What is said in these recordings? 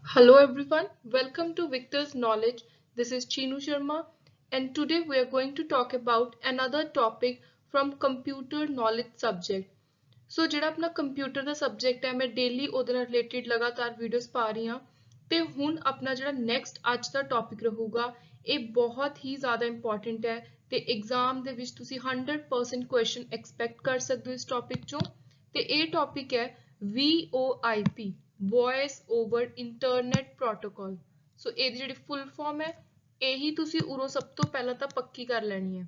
Hello everyone, welcome to Victor's Knowledge. This is Chinu Sharma and today we are going to talk about another topic from computer knowledge subject. So ਜਿਹੜਾ ਆਪਣਾ computer ਦਾ subject ਹੈ ਮੈਂ daily ਉਹਦੇ ਨਾਲ related ਲਗਾਤਾਰ videos ਪਾ ਰਹੀ ਹਾਂ ਤੇ ਹੁਣ ਆਪਣਾ ਜਿਹੜਾ ਨੈਕਸਟ ਅੱਜ ਦਾ ਟੌਪਿਕ ਰਹੂਗਾ ਇਹ ਬਹੁਤ ਹੀ ਜ਼ਿਆਦਾ ਇੰਪੋਰਟੈਂਟ ਹੈ ਤੇ ਐਗਜ਼ਾਮ ਦੇ ਵਿੱਚ ਤੁਸੀਂ 100% ਕੁਐਸਚਨ ਐਕਸਪੈਕਟ ਕਰ ਸਕਦੇ ਹੋ ਇਸ ਟੌਪਿਕ ਚੋਂ ਤੇ ਇਹ ਟੌਪਿਕ ਹੈ VoIP voice over internet protocol. So ਇਹਦੀ ਜਿਹੜੀ ਫੁੱਲ ਫਾਰਮ ਹੈ ਇਹੀ ਤੁਸੀਂ ਉਰੋਂ ਸਭ ਤੋਂ ਪਹਿਲਾਂ ਤਾਂ ਪੱਕੀ ਕਰ ਲੈਣੀ ਹੈ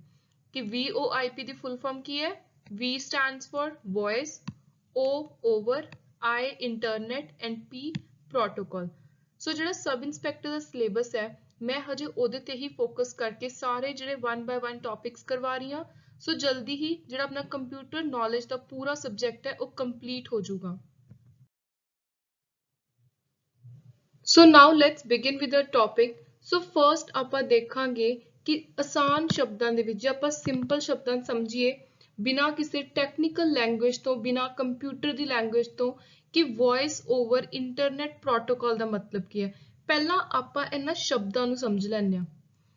ਕਿ VoIP ਦੀ ਫੁੱਲ ਫਾਰਮ ਕੀ ਹੈ। V stands for voice, O over, I internet and P protocol। ਸੋ ਜਿਹੜਾ ਸਬ ਇੰਸਪੈਕਟਰ ਦਾ ਸਿਲੇਬਸ ਹੈ ਮੈਂ ਹਜੇ ਉਹਦੇ ਤੇ ਹੀ ਫੋਕਸ ਕਰਕੇ ਸਾਰੇ ਜਿਹੜੇ 1 by 1 ਟੌਪਿਕਸ ਕਰਵਾ ਰਹੀ ਹਾਂ। ਸੋ ਜਲਦੀ ਹੀ ਜਿਹੜਾ ਆਪਣਾ ਕੰਪਿਊਟਰ ਨੌਲੇਜ ਦਾ ਪੂਰਾ ਸਬਜੈਕਟ ਹੈ ਉਹ ਕੰਪਲੀਟ ਹੋ ਜਾਊਗਾ। So now let's begin with the topic। So first ਆਪਾਂ ਦੇਖਾਂਗੇ ਕਿ ਆਸਾਨ ਸ਼ਬਦਾਂ ਦੇ ਵਿੱਚ ਜੇ ਆਪਾਂ ਸਿੰਪਲ ਸ਼ਬਦਾਂ ਸਮਝੀਏ ਬਿਨਾਂ ਕਿਸੇ ਟੈਕਨੀਕਲ ਲੈਂਗੁਏਜ ਤੋਂ ਬਿਨਾਂ ਕੰਪਿਊਟਰ ਦੀ ਲੈਂਗੁਏਜ ਤੋਂ ਕਿ ਵੌਇਸ ਓਵਰ ਇੰਟਰਨੈਟ ਪ੍ਰੋਟੋਕਾਲ ਦਾ ਮਤਲਬ ਕੀ ਹੈ। ਪਹਿਲਾਂ ਆਪਾਂ ਇਹਨਾਂ ਸ਼ਬਦਾਂ ਨੂੰ ਸਮਝ ਲੈਂਦੇ ਹਾਂ।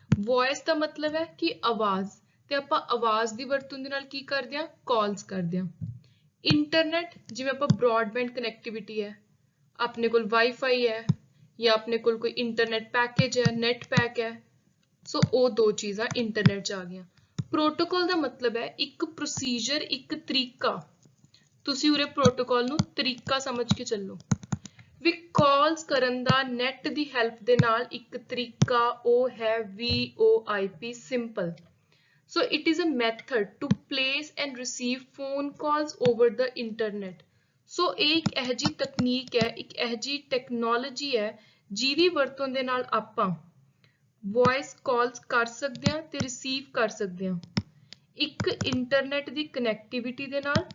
ਵੌਇਸ ਦਾ ਮਤਲਬ ਹੈ ਕਿ ਆਵਾਜ਼ ਤੇ ਆਪਾਂ ਆਵਾਜ਼ ਦੀ ਵਰਤੋਂ ਦੇ ਨਾਲ ਕੀ ਕਰਦੇ ਹਾਂ ਕਾਲਸ ਕਰਦੇ ਹਾਂ। ਇੰਟਰਨੈਟ ਜਿਵੇਂ ਆਪਾਂ ਬ੍ਰੌਡਬੈਂਡ ਕਨੈਕਟੀਵਿਟੀ ਹੈ ਆਪਣੇ ਕੋਲ ਵਾਈਫਾਈ ਹੈ ਜਾਂ ਆਪਣੇ ਕੋਲ ਕੋਈ ਇੰਟਰਨੈਟ ਪੈਕੇਜ ਹੈ ਨੈਟ ਪੈਕ ਹੈ। ਸੋ ਉਹ ਦੋ ਚੀਜ਼ਾਂ ਇੰਟਰਨੈਟ 'ਚ ਆ ਗਈਆਂ। ਪ੍ਰੋਟੋਕਾਲ ਦਾ ਮਤਲਬ ਹੈ ਇੱਕ ਪ੍ਰੋਸੀਜਰ ਇੱਕ ਤਰੀਕਾ। ਤੁਸੀਂ ਉਰੇ ਪ੍ਰੋਟੋਕਾਲ ਨੂੰ ਤਰੀਕਾ ਸਮਝ ਕੇ ਚੱਲੋ ਵੀ ਕਾਲਸ ਕਰਨ ਦਾ ਨੈਟ ਦੀ ਹੈਲਪ ਦੇ ਨਾਲ ਇੱਕ ਤਰੀਕਾ ਉਹ ਹੈ VoIP simple. So it is a method to place and receive phone calls over the internet। So ਇਹ ਇੱਕ ਇਹੋ ਜਿਹੀ ਤਕਨੀਕ ਹੈ ਇੱਕ ਇਹੋ ਜਿਹੀ ਟੈਕਨੋਲੋਜੀ ਹੈ ਜਿਹਦੀ ਵਰਤੋਂ ਦੇ ਨਾਲ ਆਪਾਂ ਵੌਇਸ ਕਾਲਸ ਕਰ ਸਕਦੇ ਹਾਂ ਤੇ ਰਿਸੀਵ ਕਰ ਸਕਦੇ ਹਾਂ ਇੱਕ ਇੰਟਰਨੈਟ ਦੀ ਕਨੈਕਟੀਵਿਟੀ ਦੇ ਨਾਲ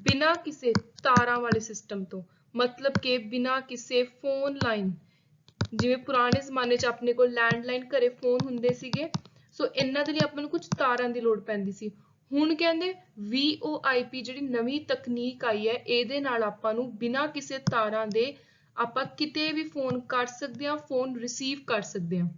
ਬਿਨਾਂ ਕਿਸੇ ਤਾਰਾਂ ਵਾਲੇ ਸਿਸਟਮ ਤੋਂ ਮਤਲਬ ਕਿ ਬਿਨਾਂ ਕਿਸੇ ਫੋਨ ਲਾਈਨ। ਜਿਵੇਂ ਪੁਰਾਣੇ ਜ਼ਮਾਨੇ 'ਚ ਆਪਣੇ ਕੋਲ ਲੈਂਡਲਾਈਨ ਘਰੇ ਫੋਨ ਹੁੰਦੇ ਸੀਗੇ ਸੋ ਇਹਨਾਂ ਦੇ ਲਈ ਆਪਾਂ ਨੂੰ ਕੁਝ ਤਾਰਾਂ ਦੀ ਲੋੜ ਪੈਂਦੀ ਸੀ। ਹੁਣ ਕਹਿੰਦੇ VoIP ਜਿਹੜੀ ਨਵੀਂ ਤਕਨੀਕ ਆਈ ਹੈ ਇਹਦੇ ਨਾਲ ਆਪਾਂ ਨੂੰ ਬਿਨਾਂ ਕਿਸੇ ਤਾਰਾਂ ਦੇ ਆਪਾਂ ਕਿਤੇ ਵੀ ਫੋਨ ਕਰ ਸਕਦੇ ਹਾਂ ਫੋਨ ਰਿਸੀਵ ਕਰ ਸਕਦੇ ਹਾਂ।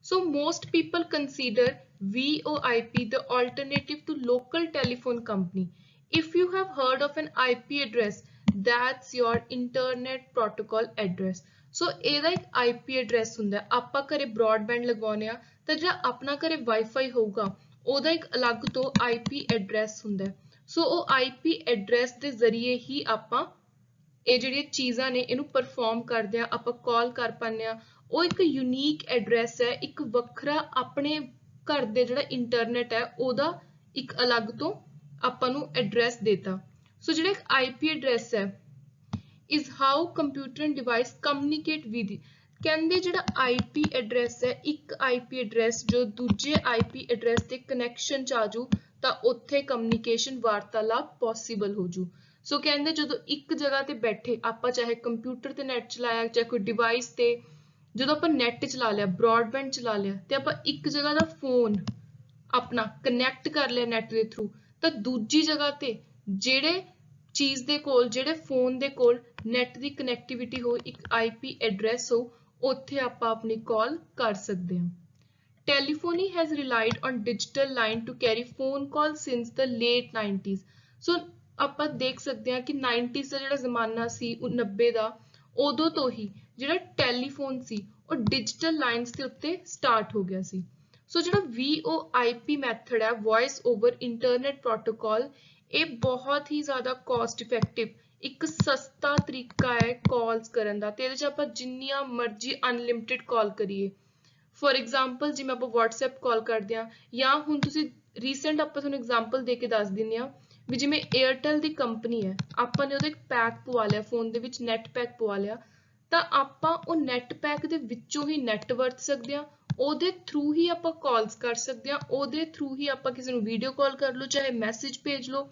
So most people consider VoIP the alternative to local telephone company। If you have heard of an IP address, that's your internet protocol address। So ਇਹਦਾ ਇੱਕ IP address ਹੁੰਦਾ ਹੈ ਆਪਾਂ ਘਰੇ broadband ਲਗਵਾਉਂਦੇ ਆ ਤਾਂ ਜਿਹੜਾ ਆਪਣਾ ਘਰੇ ਵਾਈਫਾਈ ਹੋਊਗਾ ਉਹਦਾ ਇੱਕ ਅਲੱਗ ਤੋਂ IP address ਹੁੰਦਾ ਹੈ। ਸੋ ਉਹ IP address ਦੇ ਜ਼ਰੀਏ ਹੀ ਆਪਾਂ ਇਹ ਜਿਹੜੀਆਂ ਚੀਜ਼ਾਂ ਨੇ ਇਹਨੂੰ ਪਰਫਾਰਮ ਕਰਦੇ ਆ ਆਪਾਂ ਕਾਲ ਕਰ ਪਾਉਂਦੇ ਆ। ਉਹ ਇੱਕ ਯੂਨੀਕ ਐਡਰੈਸ ਹੈ ਇੱਕ ਵੱਖਰਾ ਆਪਣੇ ਘਰ ਦੇ ਜਿਹੜਾ ਇੰਟਰਨੈਟ ਹੈ ਉਹਦਾ ਇੱਕ ਅਲੱਗ ਤੋਂ ਆਪਾਂ ਨੂੰ ਐਡਰੈਸ ਦੇਤਾ। ਸੋ ਜਿਹੜਾ ਇੱਕ IP ਐਡਰੈਸ ਹੈ is how computer and device communicate with। ਕਹਿੰਦੇ ਜਿਹੜਾ IP ਐਡਰੈਸ ਹੈ ਇੱਕ IP ਐਡਰੈਸ ਜੋ ਦੂਜੇ IP ਐਡਰੈਸ ਦੇ ਕਨੈਕਸ਼ਨ 'ਚ ਆਜੂ ਤਾਂ ਉੱਥੇ ਕਮਿਊਨੀਕੇਸ਼ਨ ਵਾਰਤਾਲਾਪ ਪੋਸੀਬਲ ਹੋ ਜੂ। ਸੋ ਕਹਿੰਦੇ ਜਦੋਂ ਇੱਕ ਜਗ੍ਹਾ ਤੇ ਬੈਠੇ ਆਪਾਂ ਚਾਹੇ ਕੰਪਿਊਟਰ ਤੇ ਨੈਟ ਚਲਾਇਆ ਚਾਹੇ ਕੋਈ ਡਿਵਾਈਸ ਤੇ ਜਦੋਂ ਆਪਾਂ ਨੈਟ ਚਲਾ ਲਿਆ ਬ੍ਰੌਡਬੈਂਡ ਚਲਾ ਲਿਆ ਤੇ ਆਪਾਂ ਇੱਕ ਜਗ੍ਹਾ ਦਾ ਫੋਨ ਆਪਣਾ ਕਨੈਕਟ ਕਰ ਲਿਆ ਨੈਟ ਦੇ ਥਰੂ ਤਾਂ ਦੂਜੀ ਜਗ੍ਹਾ ਤੇ ਜਿਹੜੇ ਚੀਜ਼ ਦੇ ਕੋਲ ਜਿਹੜੇ ਫੋਨ ਦੇ ਕੋਲ ਨੈਟ ਦੀ ਕਨੈਕਟੀਵਿਟੀ ਹੋ ਇੱਕ IP ਐਡਰੈਸ ਹੋ ਉੱਥੇ ਆਪਾਂ ਆਪਣੀ ਕਾਲ ਕਰ ਸਕਦੇ ਹਾਂ। Telephony has relied on digital line to carry phone calls since the late 90s। So ਆਪਾਂ ਦੇਖ ਸਕਦੇ ਹਾਂ ਕਿ 90s ਦਾ ਜਿਹੜਾ ਜ਼ਮਾਨਾ ਸੀ 90 ਦਾ ਉਦੋਂ ਤੋਂ ਹੀ ਜਿਹੜਾ ਟੈਲੀਫੋਨ ਸੀ ਉਹ ਡਿਜੀਟਲ ਲਾਈਨਸ ਦੇ ਉੱਤੇ ਸਟਾਰਟ ਹੋ ਗਿਆ ਸੀ। ਸੋ ਜਿਹੜਾ VoIP ਮੈਥਡ ਹੈ ਵੌਇਸ ਓਵਰ ਇੰਟਰਨੈਟ ਪ੍ਰੋਟੋਕਾਲ ਇਹ ਬਹੁਤ ਹੀ ਜ਼ਿਆਦਾ ਕੋਸਟ ਇਫੈਕਟਿਵ ਇੱਕ ਸਸਤਾ ਤਰੀਕਾ ਹੈ ਕਾਲਸ ਕਰਨ ਦਾ ਤੇ ਇਹਦੇ 'ਚ ਆਪਾਂ ਜਿੰਨੀਆਂ ਮਰਜ਼ੀ ਅਨਲਿਮਿਟਿਡ ਕਾਲ ਕਰੀਏ। ਫੋਰ ਐਗਜ਼ਾਮਪਲ ਜਿਵੇਂ ਆਪਾਂ WhatsApp ਕਾਲ ਕਰਦੇ ਹਾਂ ਜਾਂ ਹੁਣ ਤੁਸੀਂ ਰੀਸੈਂਟ ਆਪਾਂ ਤੁਹਾਨੂੰ ਐਗਜ਼ਾਮਪਲ ਦੇ ਕੇ ਦੱਸ ਦਿੰਦੇ ਹਾਂ ਵੀ ਜਿਵੇਂ ਏਅਰਟੈਲ ਦੀ ਕੰਪਨੀ ਹੈ ਆਪਾਂ ਨੇ ਉਹਦਾ ਇੱਕ ਪੈਕ ਪਵਾ ਲਿਆ ਫੋਨ ਦੇ ਵਿੱਚ ਨੈਟ ਪੈਕ ਪਵਾ ਲਿਆ ਤਾਂ ਆਪਾਂ ਉਹ ਨੈਟ ਪੈਕ ਦੇ ਵਿੱਚੋਂ ਹੀ ਨੈਟ ਵਰਤ ਸਕਦੇ ਹਾਂ ਉਹਦੇ ਥਰੂ ਹੀ ਆਪਾਂ ਕਾਲਸ ਕਰ ਸਕਦੇ ਹਾਂ ਉਹਦੇ ਥਰੂ ਹੀ ਆਪਾਂ ਕਿਸੇ ਨੂੰ ਵੀਡੀਓ ਕਾਲ ਕਰ ਲਓ ਚਾਹੇ ਮੈਸੇਜ ਭੇਜ ਲਓ।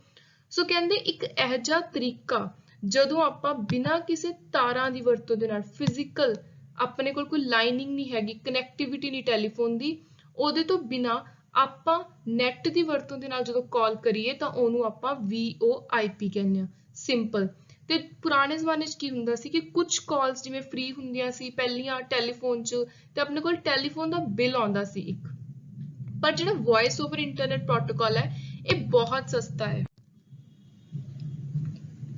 ਸੋ ਕਹਿੰਦੇ ਇੱਕ ਇਹੋ ਜਿਹਾ ਤਰੀਕਾ ਜਦੋਂ ਆਪਾਂ ਬਿਨਾਂ ਕਿਸੇ ਤਾਰਾਂ ਦੀ ਵਰਤੋਂ ਦੇ ਨਾਲ ਫਿਜ਼ੀਕਲ ਆਪਣੇ ਕੋਲ ਕੋਈ ਲਾਈਨਿੰਗ ਨਹੀਂ ਹੈਗੀ ਕਨੈਕਟੀਵਿਟੀ ਨਹੀਂ ਟੈਲੀਫੋਨ ਦੀ ਉਹਦੇ ਤੋਂ ਬਿਨਾਂ ਆਪਾਂ ਨੈਟ ਦੀ ਵਰਤੋਂ ਦੇ ਨਾਲ ਜਦੋਂ ਕਾਲ ਕਰੀਏ ਤਾਂ ਉਹਨੂੰ ਆਪਾਂ VoIP ਕਹਿੰਦੇ ਆ ਸਿੰਪਲ। ਤੇ ਪੁਰਾਣੇ ਜ਼ਮਾਨੇ 'ਚ ਕੀ ਹੁੰਦਾ ਸੀ ਕਿ ਕੁਝ ਕਾਲਸ ਜਿਵੇਂ ਫ੍ਰੀ ਹੁੰਦੀਆਂ ਸੀ ਪਹਿਲੀਆਂ ਟੈਲੀਫੋਨ 'ਚ, ਤੇ ਆਪਣੇ ਕੋਲ ਟੈਲੀਫੋਨ ਦਾ ਬਿੱਲ ਆਉਂਦਾ ਸੀ ਇੱਕ। ਪਰ ਜਿਹੜਾ ਵੌਇਸ ਓਵਰ ਇੰਟਰਨੈਟ ਪ੍ਰੋਟੋਕਾਲ ਹੈ ਇਹ ਬਹੁਤ ਸਸਤਾ ਹੈ।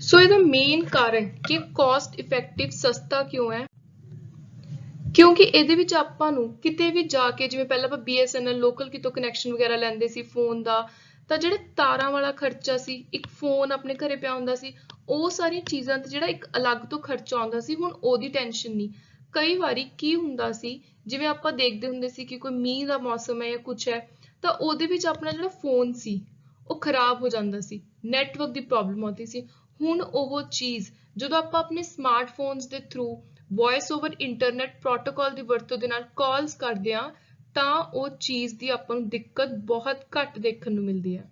ਸੋ ਇਹਦਾ ਮੇਨ ਕਾਰਨ ਕਿ ਕਾਸਟ ਇਫੈਕਟਿਵ ਸਸਤਾ ਕਿਉਂ ਹੈ, ਕਿਉਂਕਿ ਇਹਦੇ ਵਿੱਚ ਆਪਾਂ ਨੂੰ ਕਿਤੇ ਵੀ ਜਾ ਕੇ, ਜਿਵੇਂ ਪਹਿਲਾਂ ਆਪਾਂ BSNL ਲੋਕਲ ਕਿਤੋਂ ਕਨੈਕਸ਼ਨ ਵਗੈਰਾ ਲੈਂਦੇ ਸੀ ਫੋਨ ਦਾ, ਤਾਂ ਜਿਹੜੇ ਤਾਰਾਂ ਵਾਲਾ ਖਰਚਾ ਸੀ, ਇੱਕ ਫੋਨ ਆਪਣੇ ਘਰੇ ਪਿਆ ਹੁੰਦਾ ਸੀ, ਉਹ ਸਾਰੀਆਂ ਚੀਜ਼ਾਂ ਤੇ ਜਿਹੜਾ ਇੱਕ ਅਲੱਗ ਤੋਂ ਖਰਚਾ ਆਉਂਦਾ ਸੀ, ਹੁਣ ਉਹਦੀ ਟੈਨਸ਼ਨ ਨਹੀਂ। ਕਈ ਵਾਰੀ ਕੀ ਹੁੰਦਾ ਸੀ, ਜਿਵੇਂ ਆਪਾਂ ਦੇਖਦੇ ਹੁੰਦੇ ਸੀ ਕਿ ਕੋਈ ਮੀਂਹ ਦਾ ਮੌਸਮ ਹੈ ਜਾਂ ਕੁਛ ਹੈ, ਤਾਂ ਉਹਦੇ ਵਿੱਚ ਆਪਣਾ ਜਿਹੜਾ ਫੋਨ ਸੀ ਉਹ ਖਰਾਬ ਹੋ ਜਾਂਦਾ ਸੀ, ਨੈਟਵਰਕ ਦੀ ਪ੍ਰੋਬਲਮ ਆਉਂਦੀ ਸੀ। ਹੁਣ ਉਹ ਚੀਜ਼ ਜਦੋਂ ਆਪਾਂ ਆਪਣੇ ਸਮਾਰਟਫੋਨਸ ਦੇ through voice over internet protocol ਦੀ ਵਰਤੋਂ ਦੇ ਨਾਲ ਕਾਲਸ ਕਰਦੇ ਹਾਂ, ਤਾਂ ਉਹ ਚੀਜ਼ ਦੀ ਆਪਾਂ ਨੂੰ ਦਿੱਕਤ ਬਹੁਤ ਘੱਟ ਦੇਖਣ ਨੂੰ ਮਿਲਦੀ ਹੈ।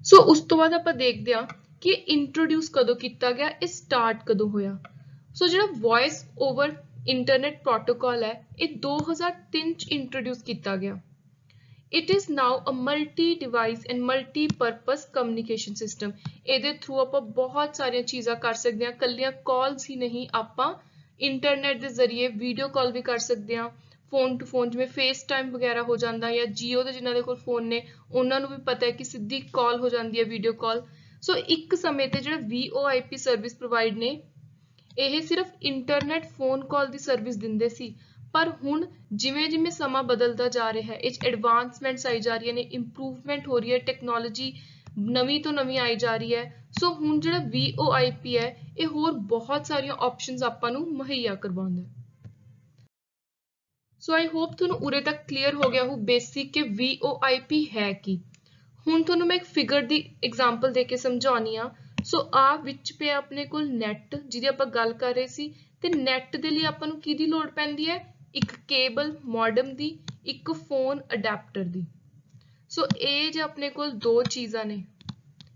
ਸੋ ਉਸ ਤੋਂ ਬਾਅਦ ਆਪਾਂ ਦੇਖਦੇ ਹਾਂ ਕਿ ਇੰਟਰੋਡਿਊਸ ਕਦੋਂ ਕੀਤਾ ਗਿਆ, ਇਹ ਸਟਾਰਟ ਕਦੋਂ ਹੋਇਆ। ਸੋ ਜਿਹੜਾ ਵੌਇਸ ਓਵਰ ਇੰਟਰਨੈਟ ਪ੍ਰੋਟੋਕਾਲ ਹੈ ਇਹ 2003 ਚ ਇੰਟਰੋਡਿਊਸ ਕੀਤਾ ਗਿਆ। It is now a multi-device and multi-purpose communication system. ਇਹਦੇ ਥਰੂ ਆਪਾਂ ਬਹੁਤ ਸਾਰੀਆਂ ਚੀਜ਼ਾਂ ਕਰ ਸਕਦੇ ਹਾਂ, ਕੱਲੀਆਂ ਕਾਲਸ ਹੀ ਨਹੀਂ, ਆਪਾਂ ਇੰਟਰਨੈਟ ਦੇ ਜ਼ਰੀਏ ਵੀਡੀਓ ਕਾਲ ਵੀ ਕਰ ਸਕਦੇ ਹਾਂ, ਫੋਨ ਟੂ ਫੋਨ, ਜਿਵੇਂ ਫੇਸ ਟਾਈਮ ਵਗੈਰਾ ਹੋ ਜਾਂਦਾ, ਜਾਂ ਜੀਓ ਦੇ ਜਿਨ੍ਹਾਂ ਦੇ ਕੋਲ ਫੋਨ ਨੇ ਉਹਨਾਂ ਨੂੰ ਵੀ ਪਤਾ ਹੈ ਕਿ ਸਿੱਧੀ ਕਾਲ ਹੋ ਜਾਂਦੀ ਹੈ, ਵੀਡੀਓ ਕਾਲ। ਸੋ ਇੱਕ ਸਮੇਂ ਤੇ ਜਿਹੜਾ VoIP ਸਰਵਿਸ ਪ੍ਰੋਵਾਈਡ ਨੇ ਇਹ ਸਿਰਫ ਇੰਟਰਨੈਟ ਫੋਨ ਕਾਲ ਦੀ ਸਰਵਿਸ ਦਿੰਦੇ ਸੀ, ਪਰ ਹੁਣ ਜਿਵੇਂ ਜਿਵੇਂ ਸਮਾਂ ਬਦਲਦਾ ਜਾ ਰਿਹਾ ਹੈ, ਇਹ 'ਚ ਐਡਵਾਂਸਮੈਂਟਸ ਆਈ ਜਾ ਰਹੀਆਂ ਨੇ, ਇੰਪਰੂਵਮੈਂਟ ਹੋ ਰਹੀ ਹੈ, ਟੈਕਨੋਲੋਜੀ ਨਵੀਂ ਤੋਂ ਨਵੀਂ ਆਈ ਜਾ ਰਹੀ ਹੈ। ਸੋ ਹੁਣ ਜਿਹੜਾ VoIP ਹੈ ਇਹ ਹੋਰ ਬਹੁਤ ਸਾਰੀਆਂ ਆਪਸ਼ਨਸ ਆਪਾਂ ਨੂੰ ਮੁਹੱਈਆ ਕਰਵਾਉਂਦਾ ਹੈ। ਸੋ ਆਈ ਹੋਪ ਤੁਹਾਨੂੰ ਉਰੇ ਤੱਕ ਕਲੀਅਰ ਹੋ ਗਿਆ ਹੋ ਬੇਸਿਕ ਕਿ VoIP ਹੈ ਕੀ। ਹੁਣ ਤੁਹਾਨੂੰ ਮੈਂ ਇੱਕ ਫਿਗਰ ਦੀ ਐਗਜ਼ਾਮਪਲ ਦੇ ਕੇ ਸਮਝਾਉਣੀ ਆ। ਸੋ ਆ ਵਿੱਚ ਪਿਆ ਆਪਣੇ ਕੋਲ ਨੈਟ, ਜਿਹਦੀ ਆਪਾਂ ਗੱਲ ਕਰ ਰਹੇ ਸੀ, ਤੇ ਨੈਟ ਦੇ ਲਈ ਆਪਾਂ ਨੂੰ ਕਿਹਦੀ ਲੋੜ ਪੈਂਦੀ ਹੈ, ਇੱਕ ਕੇਬਲ ਮੋਡਮ ਦੀ, ਇੱਕ ਫੋਨ ਅਡੈਪਟਰ ਦੀ। ਸੋ ਇਹ ਜੇ ਆਪਣੇ ਕੋਲ ਦੋ ਚੀਜ਼ਾਂ ਨੇ,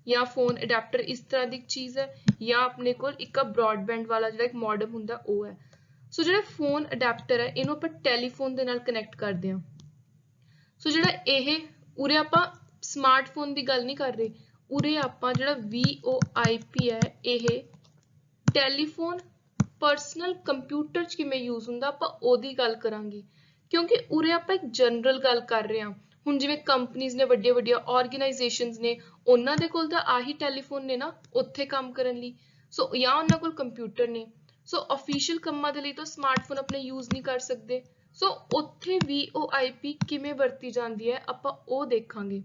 ਜਾਂ ਫੋਨ ਅਡੈਪਟਰ ਇਸ ਤਰ੍ਹਾਂ ਦੀ ਚੀਜ਼ ਹੈ, ਜਾਂ ਆਪਣੇ ਕੋਲ ਇੱਕ ਬ੍ਰੌਡਬੈਂਡ ਵਾਲਾ ਜਿਹੜਾ ਇੱਕ ਮੋਡਮ ਹੁੰਦਾ ਉਹ ਹੈ। ਸੋ ਜਿਹੜਾ ਫੋਨ ਅਡੈਪਟਰ ਹੈ ਇਹਨੂੰ ਆਪਾਂ ਟੈਲੀਫੋਨ ਦੇ ਨਾਲ ਕਨੈਕਟ ਕਰਦੇ ਹਾਂ। ਸੋ ਜਿਹੜਾ ਇਹ ਉਰੇ ਆਪਾਂ ਸਮਾਰਟਫੋਨ ਦੀ ਗੱਲ ਨਹੀਂ ਕਰ ਰਹੇ, ਉਰੇ ਆਪਾਂ ਜਿਹੜਾ VoIP ਹੈ ਇਹ ਟੈਲੀਫੋਨ ਪਰਸਨਲ ਕੰਪਿਊਟਰ 'ਚ ਕਿਵੇਂ ਯੂਜ਼ ਹੁੰਦਾ ਆਪਾਂ ਉਹਦੀ ਗੱਲ ਕਰਾਂਗੇ, ਕਿਉਂਕਿ ਉਰੇ ਆਪਾਂ ਇੱਕ ਜਨਰਲ ਗੱਲ ਕਰ ਰਹੇ ਹਾਂ। ਹੁਣ ਜਿਵੇਂ ਕੰਪਨੀਜ਼ ਨੇ, ਵੱਡੀਆਂ ਵੱਡੀਆਂ ਆਰਗੇਨਾਈਜੇਸ਼ਨਸ ਨੇ, ਉਹਨਾਂ ਦੇ ਕੋਲ ਤਾਂ ਆਹੀ ਟੈਲੀਫੋਨ ਨੇ ਨਾ ਉੱਥੇ ਕੰਮ ਕਰਨ ਲਈ, ਸੋ ਜਾਂ ਉਹਨਾਂ ਕੋਲ ਕੰਪਿਊਟਰ ਨੇ। ਸੋ ਅਫੀਸ਼ੀਅਲ ਕੰਮਾਂ ਦੇ ਲਈ ਤਾਂ ਸਮਾਰਟਫੋਨ ਆਪਣੇ ਯੂਜ਼ ਨਹੀਂ ਕਰ ਸਕਦੇ। ਸੋ ਉੱਥੇ VoIP ਕਿਵੇਂ ਵਰਤੀ ਜਾਂਦੀ ਹੈ ਆਪਾਂ ਉਹ ਦੇਖਾਂਗੇ।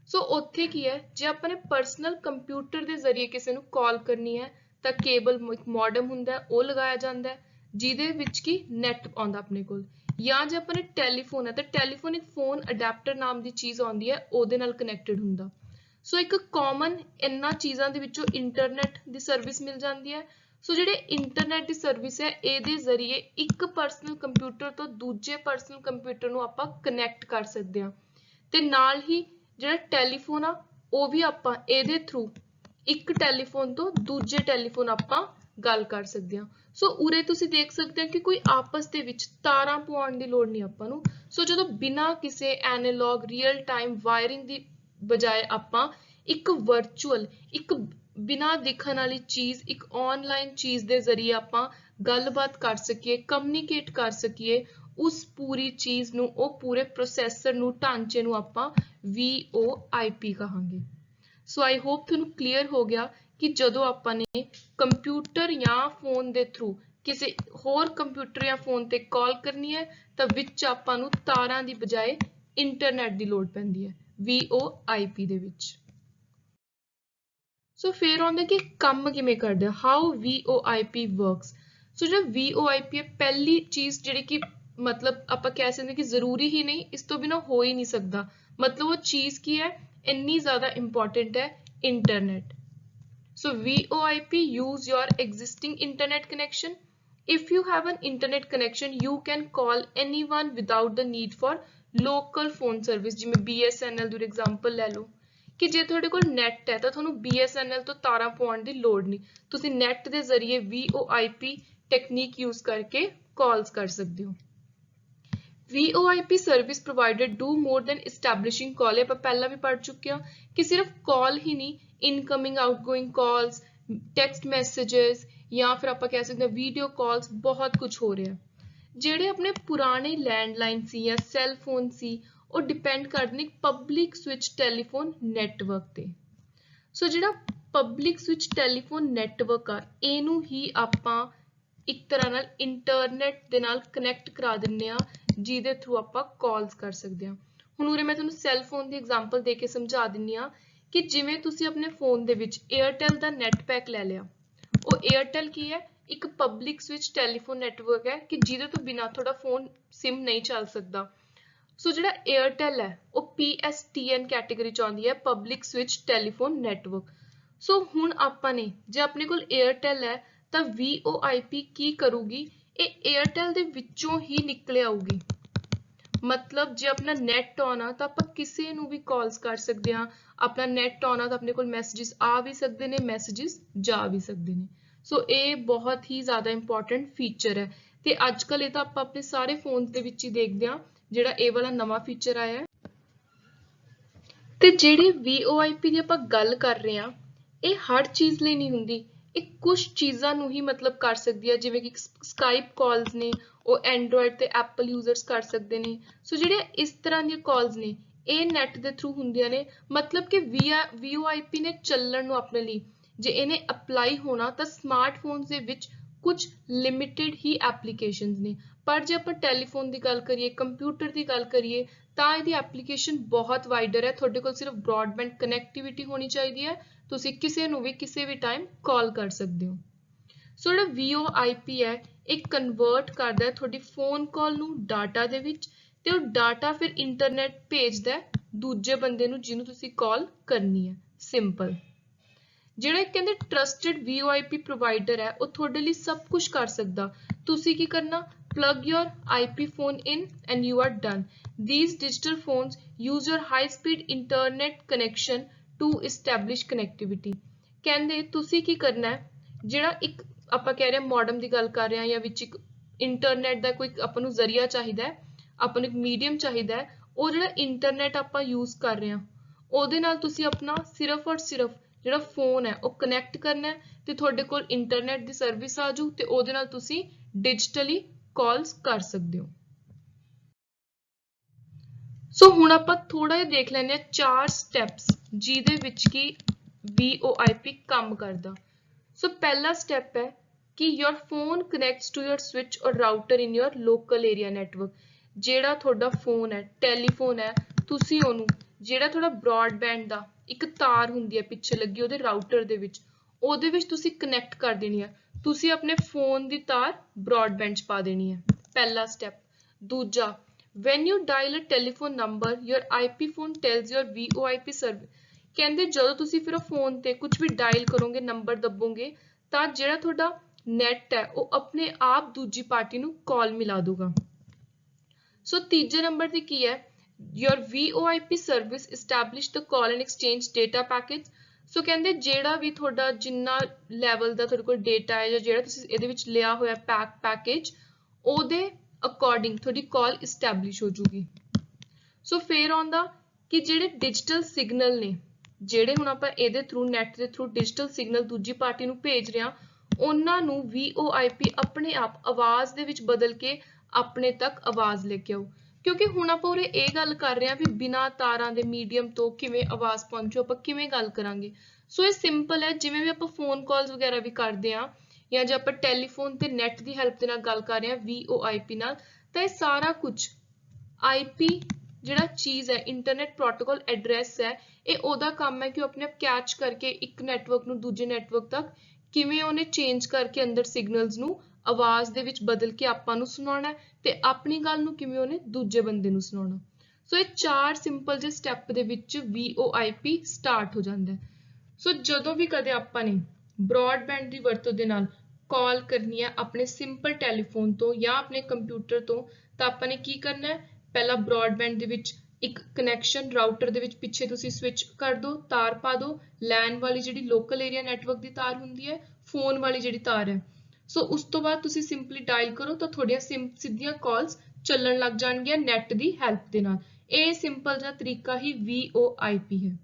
ਸੋ ਉੱਥੇ ਕੀ ਹੈ, ਜੇ ਆਪਾਂ ਨੇ ਪਰਸਨਲ ਕੰਪਿਊਟਰ ਦੇ ਜ਼ਰੀਏ ਕਿਸੇ ਨੂੰ ਕਾਲ ਕਰਨੀ ਹੈ ਤਾਂ ਕੇਬਲ ਮੋਡਮ ਹੁੰਦਾ ਉਹ ਲਗਾਇਆ ਜਾਂਦਾ ਹੈ, ਜਿਹਦੇ ਵਿੱਚ ਕੀ ਨੈਟ ਆਉਂਦਾ ਆਪਣੇ ਕੋਲ। ਜਾਂ ਜੇ ਆਪਾਂ ਨੇ ਟੈਲੀਫੋਨ ਹੈ ਤਾਂ ਟੈਲੀਫੋਨ ਇੱਕ ਫੋਨ ਅਡੈਪਟਰ ਨਾਮ ਦੀ ਚੀਜ਼ ਆਉਂਦੀ ਹੈ, ਉਹਦੇ ਨਾਲ ਕਨੈਕਟਡ ਹੁੰਦਾ। ਸੋ ਇੱਕ ਕਾਮਨ ਇਹਨਾਂ ਚੀਜ਼ਾਂ ਦੇ ਵਿੱਚੋਂ ਇੰਟਰਨੈਟ ਦੀ ਸਰਵਿਸ ਮਿਲ ਜਾਂਦੀ ਹੈ। ਸੋ ਜਿਹੜੇ ਇੰਟਰਨੈਟ ਦੀ ਸਰਵਿਸ ਹੈ ਇਹਦੇ ਜ਼ਰੀਏ ਇੱਕ ਪਰਸਨਲ ਕੰਪਿਊਟਰ ਤੋਂ ਦੂਜੇ ਪਰਸਨਲ ਕੰਪਿਊਟਰ ਨੂੰ ਆਪਾਂ ਕਨੈਕਟ ਕਰ ਸਕਦੇ ਹਾਂ, ਤੇ ਨਾਲ ਹੀ ਜਿਹੜਾ ਟੈਲੀਫੋਨ ਆ ਉਹ ਵੀ ਆਪਾਂ ਇਹਦੇ ਥਰੂ ਇੱਕ ਟੈਲੀਫੋਨ ਤੋਂ ਦੂਜੇ ਟੈਲੀਫੋਨ ਆਪਾਂ ਗੱਲ ਕਰ ਸਕਦੇ ਹਾਂ। ਸੋ ਉਰੇ ਤੁਸੀਂ ਦੇਖ ਸਕਦੇ ਹੋ ਕਿ ਕੋਈ ਆਪਸ ਦੇ ਵਿੱਚ ਤਾਰਾਂ ਪਵਾਉਣ ਦੀ ਲੋੜ ਨਹੀਂ ਆਪਾਂ ਨੂੰ। ਸੋ ਜਦੋਂ ਬਿਨਾਂ ਕਿਸੇ ਐਨਾਲੌਗ ਰੀਅਲ ਟਾਈਮ ਵਾਇਰਿੰਗ ਦੀ ਬਜਾਏ ਆਪਾਂ ਇੱਕ ਵਰਚੁਅਲ, ਇੱਕ ਬਿਨਾਂ ਦਿਖਣ ਵਾਲੀ ਚੀਜ਼, ਇੱਕ ਆਨਲਾਈਨ ਚੀਜ਼ ਦੇ ਜ਼ਰੀਏ ਆਪਾਂ ਗੱਲਬਾਤ ਕਰ ਸਕੀਏ, ਕਮਿਊਨੀਕੇਟ ਕਰ ਸਕੀਏ, ਉਸ ਪੂਰੀ ਚੀਜ਼ ਨੂੰ, ਉਹ ਪੂਰੇ ਪ੍ਰੋਸੈਸਰ ਨੂੰ, ਢਾਂਚੇ ਨੂੰ ਆਪਾਂ VoIP ਕਹਾਂਗੇ। ਸੋ ਆਈ ਹੋਪ ਤੁਹਾਨੂੰ ਕਲੀਅਰ ਹੋ ਗਿਆ ਕਿ ਜਦੋਂ ਆਪਾਂ ਨੇ ਕੰਪਿਊਟਰ ਜਾਂ ਫੋਨ ਦੇ ਥਰੂ ਕਿਸੇ ਹੋਰ ਕੰਪਿਊਟਰ ਜਾਂ ਫੋਨ ਤੇ ਕਾਲ ਕਰਨੀ ਹੈ ਤਾਂ ਵਿੱਚ ਆਪਾਂ ਨੂੰ ਤਾਰਾਂ ਦੀ ਬਜਾਏ ਇੰਟਰਨੈਟ ਦੀ ਲੋੜ ਪੈਂਦੀ ਹੈ VoIP ਦੇ ਵਿੱਚ। ਸੋ ਫਿਰ ਆਉਂਦਾ ਕਿ ਕੰਮ ਕਿਵੇਂ ਕਰਦੇ ਆ, ਹਾਊ VoIP ਵਰਕਸ। ਸੋ ਜਿਹੜਾ VoIP ਹੈ, ਪਹਿਲੀ ਚੀਜ਼ ਜਿਹੜੀ ਕਿ ਮਤਲਬ ਆਪਾਂ ਕਹਿ ਸਕਦੇ ਕਿ ਜ਼ਰੂਰੀ ਹੀ ਨਹੀਂ, ਇਸ ਤੋਂ ਬਿਨਾਂ ਹੋ ਹੀ ਨਹੀਂ ਸਕਦਾ, ਮਤਲਬ ਉਹ ਚੀਜ਼ ਕੀ ਹੈ, ਇੰਨੀ ਜ਼ਿਆਦਾ ਇੰਪੋਰਟੈਂਟ ਹੈ, internet. So VoIP use your existing internet connection. If you have an internet connection, you can call anyone without the need for local phone service. ਜਿਵੇਂ BSNL ਦੀ ਐਗਜ਼ਾਮਪਲ ਲੈ ਲਓ ਕਿ ਜੇ ਤੁਹਾਡੇ ਕੋਲ ਨੈਟ ਹੈ ਤਾਂ ਤੁਹਾਨੂੰ BSNL ਤੋਂ ਤਾਰਾਂ ਪਵਾਉਣ ਦੀ ਲੋੜ ਨਹੀਂ, ਤੁਸੀਂ ਨੈਟ ਦੇ ਜ਼ਰੀਏ VoIP ਟੈਕਨੀਕ ਯੂਜ਼ ਕਰਕੇ ਕਾਲਸ ਕਰ ਸਕਦੇ ਹੋ। VoIP service provider do more than establishing call। ਆਪਾਂ ਪਹਿਲਾਂ ਵੀ ਪੜ੍ਹ ਚੁੱਕੇ ਹਾਂ ਕਿ ਸਿਰਫ ਕਾਲ ਹੀ ਨਹੀਂ, ਇਨਕਮਿੰਗ ਆਊਟਗੋਇੰਗ ਕਾਲਸ, ਟੈਕਸਟ ਮੈਸੇजेस ਜਾਂ ਫਿਰ ਆਪਾਂ ਕਹਿ ਸਕਦੇ ਹਾਂ ਵੀਡੀਓ ਕਾਲਸ, ਬਹੁਤ ਕੁਝ ਹੋ ਰਿਹਾ। ਜਿਹੜੇ ਆਪਣੇ ਪੁਰਾਣੇ ਲੈਂਡਲਾਈਨ ਸੀ ਜਾਂ ਸੈੱਲ ਫੋਨ ਸੀ ਉਹ ਡਿਪੈਂਡ ਕਰਦੇ ਨੇ ਪਬਲਿਕ ਸਵਿਚ ਟੈਲੀਫੋਨ ਨੈਟਵਰਕ ਤੇ। ਸੋ ਜਿਹੜਾ ਪਬਲਿਕ ਸਵਿਚ ਟੈਲੀਫੋਨ ਨੈਟਵਰਕ ਆ ਇਹਨੂੰ ਹੀ ਆਪਾਂ ਇੱਕ ਤਰ੍ਹਾਂ ਨਾਲ ਇੰਟਰਨੈਟ ਦੇ ਨਾਲ ਕਨੈਕਟ ਕਰਾ ਦਿੰਦੇ ਆ, ਜਿਹਦੇ ਥਰੂ ਆਪਾਂ ਕਾਲਸ ਕਰ ਸਕਦੇ ਹਾਂ। ਹੁਣ ਉਰੇ ਮੈਂ ਤੁਹਾਨੂੰ ਸੈੱਲ ਫੋਨ ਦੀ ਐਗਜ਼ਾਮਪਲ ਦੇ ਕੇ ਸਮਝਾ ਦਿੰਦੀ ਆ ਕਿ ਜਿਵੇਂ ਤੁਸੀਂ ਆਪਣੇ ਫੋਨ ਦੇ ਵਿੱਚ ਏਅਰਟੈਲ ਦਾ ਨੈਟ ਪੈਕ ਲੈ ਲਿਆ, ਉਹ ਏਅਰਟੈਲ ਕੀ ਹੈ, ਇੱਕ ਪਬਲਿਕ ਸਵਿਚ ਟੈਲੀਫੋਨ ਨੈਟਵਰਕ ਹੈ ਕਿ ਜਿਹਦੇ ਤੋਂ ਬਿਨਾਂ ਤੁਹਾਡਾ ਫੋਨ ਸਿਮ ਨਹੀਂ ਚੱਲ ਸਕਦਾ। ਸੋ ਜਿਹੜਾ ਏਅਰਟੈਲ ਹੈ ਉਹ PSTN ਕੈਟੇਗਰੀ ਚ ਆਉਂਦੀ ਹੈ, ਪਬਲਿਕ ਸਵਿਚ ਟੈਲੀਫੋਨ ਨੈਟਵਰਕ। ਸੋ ਹੁਣ ਆਪਾਂ ਨੇ ਜੇ ਆਪਣੇ ਕੋਲ ਏਅਰਟੈਲ ਹੈ ਤਾਂ VoIP ਕੀ ਕਰੂਗੀ, ਇਹ ਏਅਰਟੈਲ ਦੇ ਵਿੱਚੋਂ ਹੀ ਨਿਕਲ ਆਊਗੀ। ਮਤਲਬ ਜੇ ਆਪਣਾ ਨੈਟ ਆਨ ਆ ਤਾਂ ਆਪਾਂ ਕਿਸੇ ਨੂੰ ਵੀ ਕਾਲਸ ਕਰ ਸਕਦੇ ਹਾਂ, ਆਪਣਾ ਨੈਟ ਆਨ ਆ ਤਾਂ ਆਪਣੇ ਕੋਲ ਮੈਸੇजेस ਆ ਵੀ ਸਕਦੇ ਨੇ, ਮੈਸੇजेस ਜਾ ਵੀ ਸਕਦੇ ਨੇ। ਸੋ ਇਹ ਬਹੁਤ ਹੀ ਜ਼ਿਆਦਾ ਇੰਪੋਰਟੈਂਟ ਫੀਚਰ ਹੈ ਤੇ ਅੱਜ ਕੱਲ੍ਹ ਇਹ ਤਾਂ ਆਪਾਂ ਆਪਣੇ ਸਾਰੇ ਫੋਨਸ ਦੇ ਵਿੱਚ ਹੀ ਦੇਖਦੇ ਹਾਂ, ਜਿਹੜਾ ਇਹ ਵਾਲਾ ਨਵਾਂ ਫੀਚਰ ਆਇਆ ਹੈ। ਤੇ ਜਿਹੜੀ VoIP ਦੀ ਆਪਾਂ ਗੱਲ ਕਰ ਰਹੇ ਹਾਂ ਇਹ ਹਰ ਚੀਜ਼ ਲਈ ਨਹੀਂ ਹੁੰਦੀ, ਇਹ ਕੁਝ ਚੀਜ਼ਾਂ ਨੂੰ ਹੀ ਮਤਲਬ ਕਰ ਸਕਦੀ ਹੈ, ਜਿਵੇਂ ਕਿ ਸਕਾਈਪ ਕਾਲਸ ਨੇ ਉਹ ਐਂਡਰੋਇਡ ਤੇ ਐਪਲ ਯੂਜ਼ਰਸ ਕਰ ਸਕਦੇ ਨੇ। ਸੋ ਜਿਹੜੇ ਇਸ ਤਰ੍ਹਾਂ ਦੀਆਂ ਕਾਲਸ ਨੇ ਇਹ ਨੈਟ ਦੇ ਥਰੂ ਹੁੰਦੀਆਂ ਨੇ, ਮਤਲਬ ਕਿ VoIP ਨੇ ਚੱਲਣ ਨੂੰ ਆਪਣੇ ਲਈ ਜੇ ਇਹਨੇ ਅਪਲਾਈ ਹੋਣਾ ਤਾਂ ਸਮਾਰਟਫੋਨਸ ਦੇ ਵਿੱਚ ਕੁਝ ਲਿਮਿਟਿਡ ਹੀ ਐਪਲੀਕੇਸ਼ਨਸ ਨੇ, ਪਰ ਜੇ ਆਪਾਂ ਟੈਲੀਫੋਨ ਦੀ ਗੱਲ ਕਰੀਏ, ਕੰਪਿਊਟਰ ਦੀ ਗੱਲ ਕਰੀਏ ਤਾਂ ਇਹਦੀ ਐਪਲੀਕੇਸ਼ਨ ਬਹੁਤ ਵਾਈਡਰ ਹੈ। ਤੁਹਾਡੇ ਕੋਲ ਸਿਰਫ ਬ੍ਰੌਡਬੈਂਡ ਕਨੈਕਟੀਵਿਟੀ ਹੋਣੀ ਚਾਹੀਦੀ ਹੈ, ਤੁਸੀਂ ਕਿਸੇ ਨੂੰ ਵੀ ਕਿਸੇ ਵੀ ਟਾਈਮ ਕਾਲ ਕਰ ਸਕਦੇ ਹੋ। ਸੋ ਜਿਹੜਾ VoIP ਹੈ ਇਹ ਕਨਵਰਟ ਕਰਦਾ ਹੈ ਤੁਹਾਡੀ ਫੋਨ ਕਾਲ ਨੂੰ ਡਾਟਾ ਦੇ ਵਿੱਚ, ਤੇ ਉਹ ਡਾਟਾ ਫਿਰ ਇੰਟਰਨੈਟ ਭੇਜਦਾ ਦੂਜੇ ਬੰਦੇ ਨੂੰ ਜਿਹਨੂੰ ਤੁਸੀਂ ਕਾਲ ਕਰਨੀ ਹੈ। ਸਿੰਪਲ। ਜਿਹੜਾ ਇੱਕ ਕਹਿੰਦੇ ਟਰਸਟਡ VoIP ਪ੍ਰੋਵਾਈਡਰ ਹੈ ਉਹ ਤੁਹਾਡੇ ਲਈ ਸਭ ਕੁਝ ਕਰ ਸਕਦਾ। ਤੁਸੀਂ ਕੀ ਕਰਨਾ, plug your IP phone in and you are done. These digital phones use your high speed internet connection to establish connectivity. ਕਹਿੰਦੇ ਤੁਸੀਂ ਕੀ ਕਰਨਾ ਹੈ, ਜਿਹੜਾ ਇੱਕ ਆਪਾਂ ਕਹਿ ਰਹੇ ਹਾਂ ਮੋਡਮ ਦੀ ਗੱਲ ਕਰ ਰਹੇ ਹਾਂ ਜਾਂ ਵਿੱਚ ਇੱਕ ਇੰਟਰਨੈਟ ਦਾ ਕੋਈ ਆਪਾਂ ਨੂੰ ਜ਼ਰੀਆ ਚਾਹੀਦਾ ਹੈ, ਆਪਾਂ ਨੂੰ ਇੱਕ ਮੀਡੀਅਮ ਚਾਹੀਦਾ ਹੈ, ਉਹ ਜਿਹੜਾ ਇੰਟਰਨੈਟ ਆਪਾਂ ਯੂਜ਼ ਕਰ ਰਹੇ ਹਾਂ ਉਹਦੇ ਨਾਲ ਤੁਸੀਂ ਆਪਣਾ ਸਿਰਫ ਔਰ ਸਿਰਫ ਜਿਹੜਾ ਫੋਨ ਹੈ ਉਹ ਕਨੈਕਟ ਕਰਨਾ ਹੈ ਤੇ ਤੁਹਾਡੇ ਕੋਲ ਇੰਟਰਨੈਟ ਦੀ ਸਰਵਿਸ ਆ ਜਾਊ ਤੇ ਉਹਦੇ ਨਾਲ ਤੁਸੀਂ ਡਿਜੀਟਲੀ ਕਾਲਸ ਕਰ ਸਕਦੇ ਹੋ। ਸੋ ਹੁਣ ਆਪਾਂ ਥੋੜਾ ਜਿਹਾ ਦੇਖ ਲੈਂਦੇ ਹਾਂ 4 ਸਟੈਪਸ ਜਿਹਦੇ ਵਿੱਚ ਕੀ VoIP ਕੰਮ ਕਰਦਾ। ਸੋ ਪਹਿਲਾ ਸਟੈਪ ਹੈ ਕਿ your phone connects to your switch or router in your local area network। ਜਿਹੜਾ ਤੁਹਾਡਾ ਫੋਨ ਹੈ, ਟੈਲੀਫੋਨ ਹੈ, ਤੁਸੀਂ ਉਹਨੂੰ ਜਿਹੜਾ ਤੁਹਾਡਾ ਬ੍ਰੌਡਬੈਂਡ ਦਾ ਇੱਕ ਤਾਰ ਹੁੰਦੀ ਹੈ ਪਿੱਛੇ ਲੱਗੀ ਉਹਦੇ ਰਾਊਟਰ ਦੇ ਵਿੱਚ, ਉਹਦੇ ਵਿੱਚ ਤੁਸੀਂ ਕਨੈਕਟ ਕਰ ਦੇਣੀ ਹੈ। ਤੁਸੀਂ ਆਪਣੇ ਫੋਨ ਦੀ ਤਾਰ ਬ੍ਰੌਡਬੈਂਡ 'ਚ ਪਾ ਦੇਣੀ ਹੈ, ਪਹਿਲਾ ਸਟੈਪ। ਦੂਜਾ, when you dial a telephone number your IP phone tells your VoIP service। ਕਹਿੰਦੇ ਜਦੋਂ ਤੁਸੀਂ ਫਿਰ ਫੋਨ ਤੇ ਕੁਝ ਵੀ ਡਾਇਲ ਕਰੋਗੇ, ਨੰਬਰ ਦੱਬੋਗੇ ਤਾਂ ਜਿਹੜਾ ਤੁਹਾਡਾ ਨੈਟ ਹੈ ਉਹ ਆਪਣੇ ਆਪ ਦੂਜੀ ਪਾਰਟੀ ਨੂੰ ਕਾਲ ਮਿਲਾ ਦੂਗਾ। ਸੋ ਤੀਜੇ ਨੰਬਰ ਤੇ ਕੀ ਹੈ, your VoIP service establish the call and exchange data packets। ਸੋ ਕਹਿੰਦੇ ਜਿਹੜਾ ਵੀ ਤੁਹਾਡਾ ਜਿੰਨਾ ਲੈਵਲ ਦਾ ਤੁਹਾਡੇ ਕੋਲ ਡੇਟਾ ਹੈ ਜਾਂ ਜਿਹੜਾ ਤੁਸੀਂ ਇਹਦੇ ਵਿੱਚ ਲਿਆ ਹੋਇਆ ਪੈਕੇਜ, ਉਹਦੇ ਅਕੋਰਡਿੰਗ ਤੁਹਾਡੀ ਕਾਲ ਇਸਟੈਬਲਿਸ਼ ਹੋ ਜੂਗੀ। ਸੋ ਫੇਰ ਆਉਂਦਾ ਕਿ ਜਿਹੜੇ ਡਿਜੀਟਲ ਸਿਗਨਲ ਨੇ, ਜਿਹੜੇ ਹੁਣ ਆਪਾਂ ਇਹਦੇ ਥਰੂ ਨੈਟ ਦੇ ਥਰੂ ਡਿਜੀਟਲ ਸਿਗਨਲ ਦੂਜੀ ਪਾਰਟੀ ਨੂੰ ਭੇਜ ਰਹੇ ਹਾਂ, ਉਹਨਾਂ ਨੂੰ VoIP ਆਪਣੇ ਆਪ ਆਵਾਜ਼ ਦੇ ਵਿੱਚ ਬਦਲ ਕੇ ਆਪਣੇ ਤੱਕ ਆਵਾਜ਼ ਲੈ ਕੇ ਆਓ। ਕਿਉਂਕਿ ਹੁਣ ਆਪਾਂ ਉਰੇ ਇਹ ਗੱਲ ਕਰ ਰਹੇ ਹਾਂ ਵੀ ਬਿਨਾਂ ਤਾਰਾਂ ਦੇ ਮੀਡੀਅਮ ਤੋਂ ਕਿਵੇਂ ਆਵਾਜ਼ ਪਹੁੰਚੂ, ਆਪਾਂ ਕਿਵੇਂ ਗੱਲ ਕਰਾਂਗੇ। ਸੋ ਇਹ ਸਿੰਪਲ ਹੈ, ਜਿਵੇਂ ਵੀ ਆਪਾਂ ਫੋਨ ਕਾਲਸ ਵਗੈਰਾ ਵੀ ਕਰਦੇ ਹਾਂ ਜਾਂ ਜੇ ਆਪਾਂ ਟੈਲੀਫੋਨ ਤੇ ਨੈਟ ਦੀ ਹੈਲਪ ਦੇ ਨਾਲ ਗੱਲ ਕਰ ਰਹੇ ਹਾਂ VoIP ਨਾਲ, ਤਾਂ ਇਹ ਸਾਰਾ ਕੁਝ IP ਜਿਹੜਾ ਚੀਜ਼ ਹੈ, ਇੰਟਰਨੈਟ ਪ੍ਰੋਟੋਕਾਲ ਐਡਰੈਸ ਹੈ, ਇਹ ਉਹਦਾ ਕੰਮ ਹੈ ਕਿ ਉਹ ਆਪਣੇ ਆਪ ਕੈਚ ਕਰਕੇ ਇੱਕ ਨੈਟਵਰਕ ਨੂੰ ਦੂਜੇ ਨੈਟਵਰਕ ਤੱਕ ਕਿਵੇਂ ਉਹਨੇ ਚੇਂਜ ਕਰਕੇ ਅੰਦਰ ਸਿਗਨਲਸ ਨੂੰ ਆਵਾਜ਼ ਦੇ ਵਿੱਚ ਬਦਲ ਕੇ ਆਪਾਂ ਨੂੰ ਸੁਣਾਉਣਾ ਤੇ ਆਪਣੀ ਗੱਲ ਨੂੰ ਕਿਵੇਂ ਉਹਨੇ ਦੂਜੇ ਬੰਦੇ ਨੂੰ ਸੁਣਾਉਣਾ। ਸੋ ਇਹ 4 ਸਿੰਪਲ ਜਿਹੇ ਸਟੈਪ ਦੇ ਵਿੱਚ VoIP ਸਟਾਰਟ ਹੋ ਜਾਂਦਾ ਹੈ। ਸੋ ਜਦੋਂ ਵੀ ਕਦੇ ਆਪਾਂ ਨੇ ਬ੍ਰੌਡਬੈਂਡ ਦੀ ਵਰਤੋਂ ਦੇ ਨਾਲ ਕਾਲ ਕਰਨੀ ਹੈ ਆਪਣੇ ਸਿੰਪਲ ਟੈਲੀਫੋਨ ਤੋਂ ਜਾਂ ਆਪਣੇ ਕੰਪਿਊਟਰ ਤੋਂ, ਤਾਂ ਆਪਾਂ ਨੇ ਕੀ ਕਰਨਾ ਹੈ, ਪਹਿਲਾਂ ਬ੍ਰੌਡਬੈਂਡ ਦੇ ਵਿੱਚ ਇੱਕ ਕਨੈਕਸ਼ਨ ਰਾਊਟਰ ਦੇ ਵਿੱਚ ਪਿੱਛੇ ਤੁਸੀਂ ਸਵਿਚ ਕਰ ਦਿਓ, ਤਾਰ ਪਾ ਦਿਓ, LAN ਵਾਲੀ ਜਿਹੜੀ ਲੋਕਲ ਏਰੀਆ ਨੈਟਵਰਕ ਦੀ ਤਾਰ ਹੁੰਦੀ ਹੈ, ਫੋਨ ਵਾਲੀ ਜਿਹੜੀ ਤਾਰ ਹੈ। ਸੋ ਉਸ ਤੋਂ ਬਾਅਦ ਤੁਸੀਂ ਸਿੰਪਲੀ ਡਾਇਲ ਕਰੋ ਤਾਂ ਤੁਹਾਡੀਆਂ ਸਿੱਧੀਆਂ ਕਾਲਸ ਚੱਲਣ ਲੱਗ ਜਾਣਗੀਆਂ ਨੈਟ ਦੀ ਹੈਲਪ ਦੇ ਨਾਲ। ਇਹ ਸਿੰਪਲ ਜਿਹਾ ਤਰੀਕਾ ਹੀ VoIP ਹੈ।